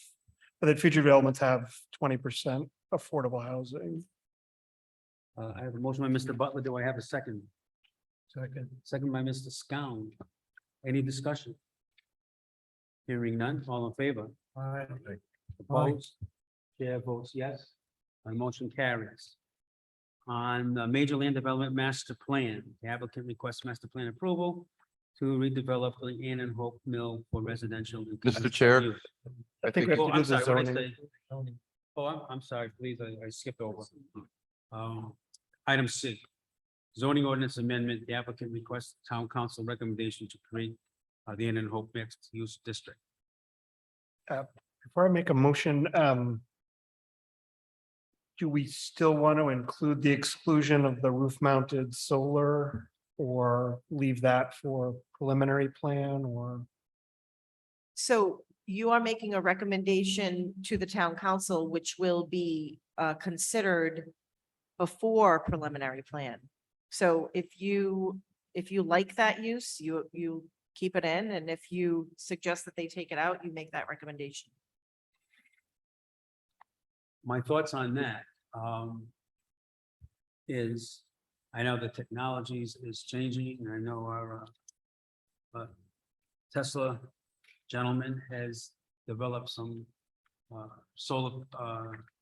or that future developments have 20% affordable housing. I have a motion by Mr. Butler. Do I have a second? Second. Second by Mr. Scown. Any discussion? Hearing none. All in favor? Aye. Opposed? Chair votes yes. My motion carries. On the major land development master plan, the applicant requests master plan approval to redevelop the Ann and Hope Mill for residential. and Mr. commercial Chair, use. I think think we Oh, have to I'm do the sorry, what did I zoning. say? Oh, I'm sorry, please, I skipped over. Item C, zoning ordinance amendment, the applicant requests town council recommendation to create the Ann and Hope mixed use district. Before I make a motion, do we still want to include the exclusion of the roof mounted solar or leave that for preliminary plan or? So you are making a recommendation to the town council, which will be considered before preliminary plan. So if you like that use, you keep it in, and if you suggest that they take it out, you make that recommendation. My thoughts on that is, I know the technologies is changing, and I know our Tesla gentleman has developed some solar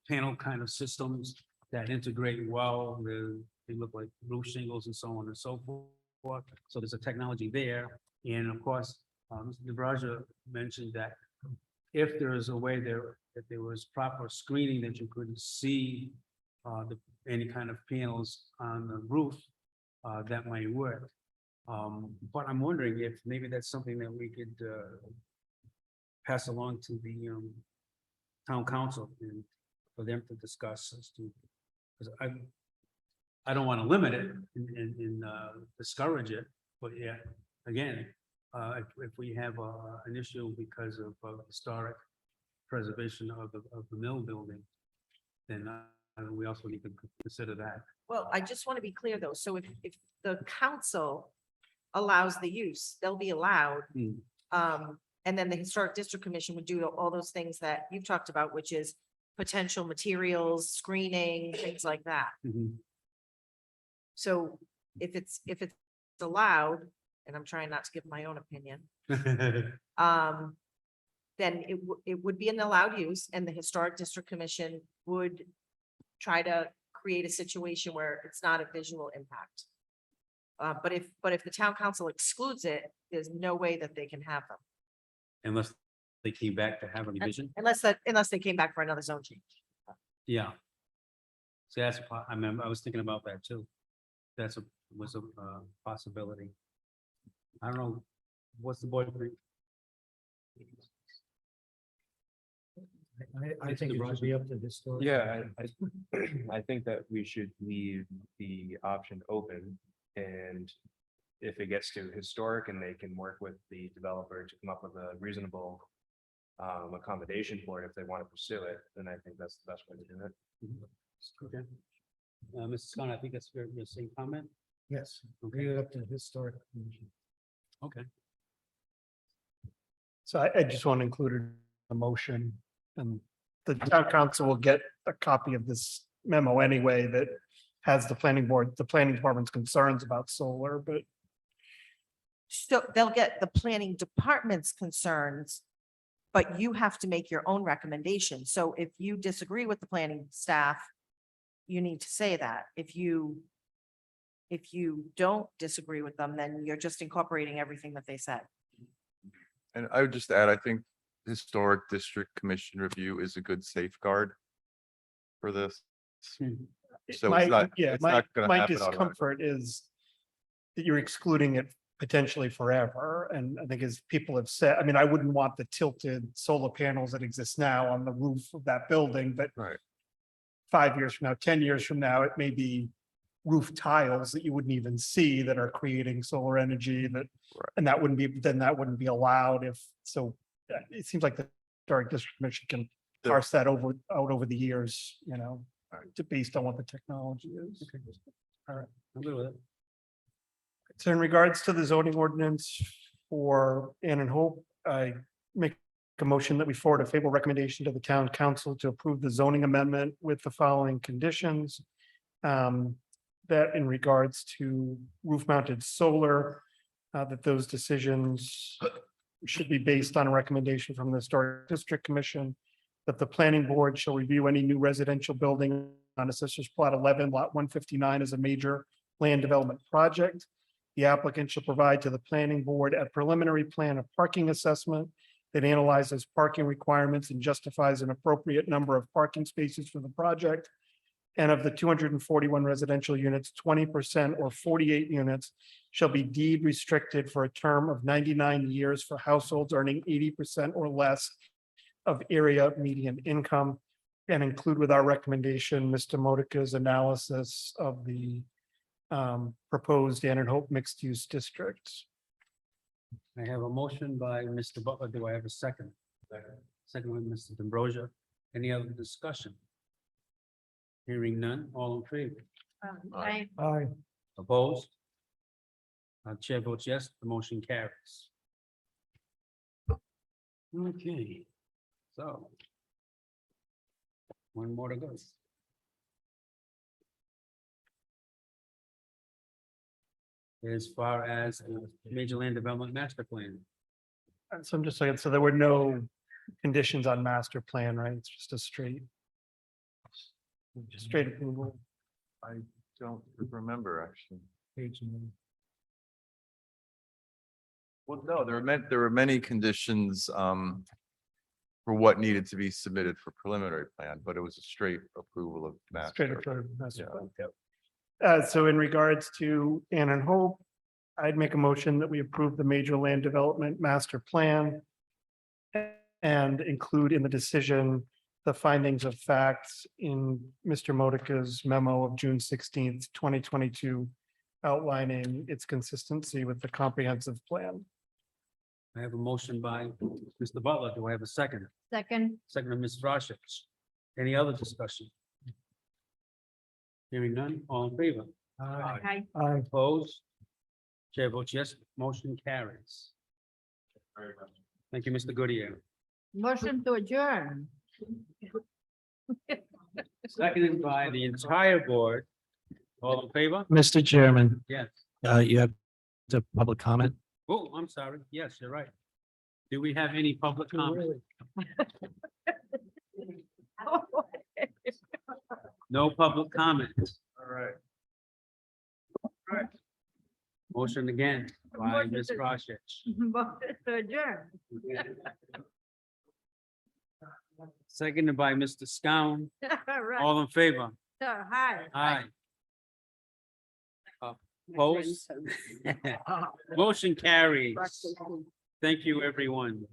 panel kind of systems that integrate well. They look like roof shingles and so on and so forth. So there's a technology there. And of course, Mr. DeBraja mentioned that if there is a way there, that there was proper screening that you couldn't see any kind of panels on the roof, that might work. But I'm wondering if maybe that's something that we could pass along to the town council and for them to discuss as to, because I don't want to limit it and discourage it, but yeah, again, if we have an issue because of historic preservation of the mill building, then we also need to consider that. Well, I just want to be clear though. So if the council allows the use, they'll be allowed. And then the Historic District Commission would do all those things that you've talked about, which is potential materials, screening, things like that. So if it's allowed, and I'm trying not to give my own opinion, then it would be an allowed use, and the Historic District Commission would try to create a situation where it's not a visual impact. But if the town council excludes it, there's no way that they can have them. Unless they came back to have a revision. Unless they came back for another zone change. Yeah. So that's, I mean, I was thinking about that too. Was a possibility. I don't know, what's the board think? I think it should be up to historic. Yeah, I think that we should leave the option open, and if it gets to historic and they can work with the developer to come up with a reasonable accommodation for it, if they want to pursue it, then I think that's the best way to do it. Okay. Mrs. Scott, I think that's your same comment. Yes, Okay. leave it up to the historic commission. Okay. So I just want to include the motion. And the town council will get a copy of this memo anyway that has the planning department's concerns about solar, but So they'll get the planning department's concerns, but you have to make your own recommendation. So if you disagree with the planning staff, you need to say that. If you don't disagree with them, then you're just incorporating everything that they said. And I would just add, I think Historic District Commission review is a good safeguard for this. So it's not, it's my not gonna happen automatically. discomfort is that you're excluding it potentially forever. And I think as people have said, I mean, I wouldn't want the tilted solar panels that exist now on the roof of that building, but Right. 5 years from now, 10 years from now, it may be roof tiles that you wouldn't even see that are creating solar energy that, and that wouldn't be, then that wouldn't be allowed if, so it seems like the Historic District Commission can The- parse that out over the years, based on what the technology is. All right. I'm good with it. So in regards to the zoning ordinance for Ann and Hope, I make a motion that we forward a favorable recommendation to the town council to approve the zoning amendment with the following conditions. That in regards to roof mounted solar, that those decisions should be based on a recommendation from the Historic District Commission. That the planning board shall review any new residential building on Assessor's Plot 11, Lot 159 as a major land development project. The applicant shall provide to the planning board a preliminary plan of parking assessment that analyzes parking requirements and justifies an appropriate number of parking spaces for the project. And of the 241 residential units, 20% or 48 units shall be deed restricted for a term of 99 years for households earning 80% or less of area median income, and include with our recommendation, Mr. Modica's analysis of the proposed Ann and Hope mixed-use districts. I have a motion by Mr. Butler. Do I have a second? Second by Mr. D'Ambrosia. Any other discussion? Hearing none, all in favor? I, Aye. Opposed? Chair votes yes, the motion carries. Okay, so. One more to go. As far as major land development master plan. And so I'm just saying, so there were no conditions on master plan, right? It's just a straight approval. I don't remember actually. Well, no, there were many conditions for what needed to be submitted for preliminary plan, but it was a straight approval of Straight master. approval. master Yeah. plan, yep. So in regards to Ann and Hope, I'd make a motion that we approve the major land development master plan and include in the decision the findings of facts in Mr. Modica's memo of June 16th, 2022, outlining its consistency with the comprehensive plan. I have a motion by Mr. Butler. Do I have a second? second, Second by Ms. Rashid. Any other discussion? Hearing none, all in favor? I, Opposed? Chair votes yes, motion carries. Thank you, Mr. Goodyear. motion to adjourn. Seconded by the entire board. All in favor? Mr. Chairman, Yes. you have the public comment. Oh, I'm sorry. Yes, you're right. Do we have any public comment? No public comments. All right. Motion again by Ms. Rashid. Motion to adjourn. Seconded by Mr. Scown. Right, All in favor? hi. Aye. Opposed? Motion carries. Thank you, everyone.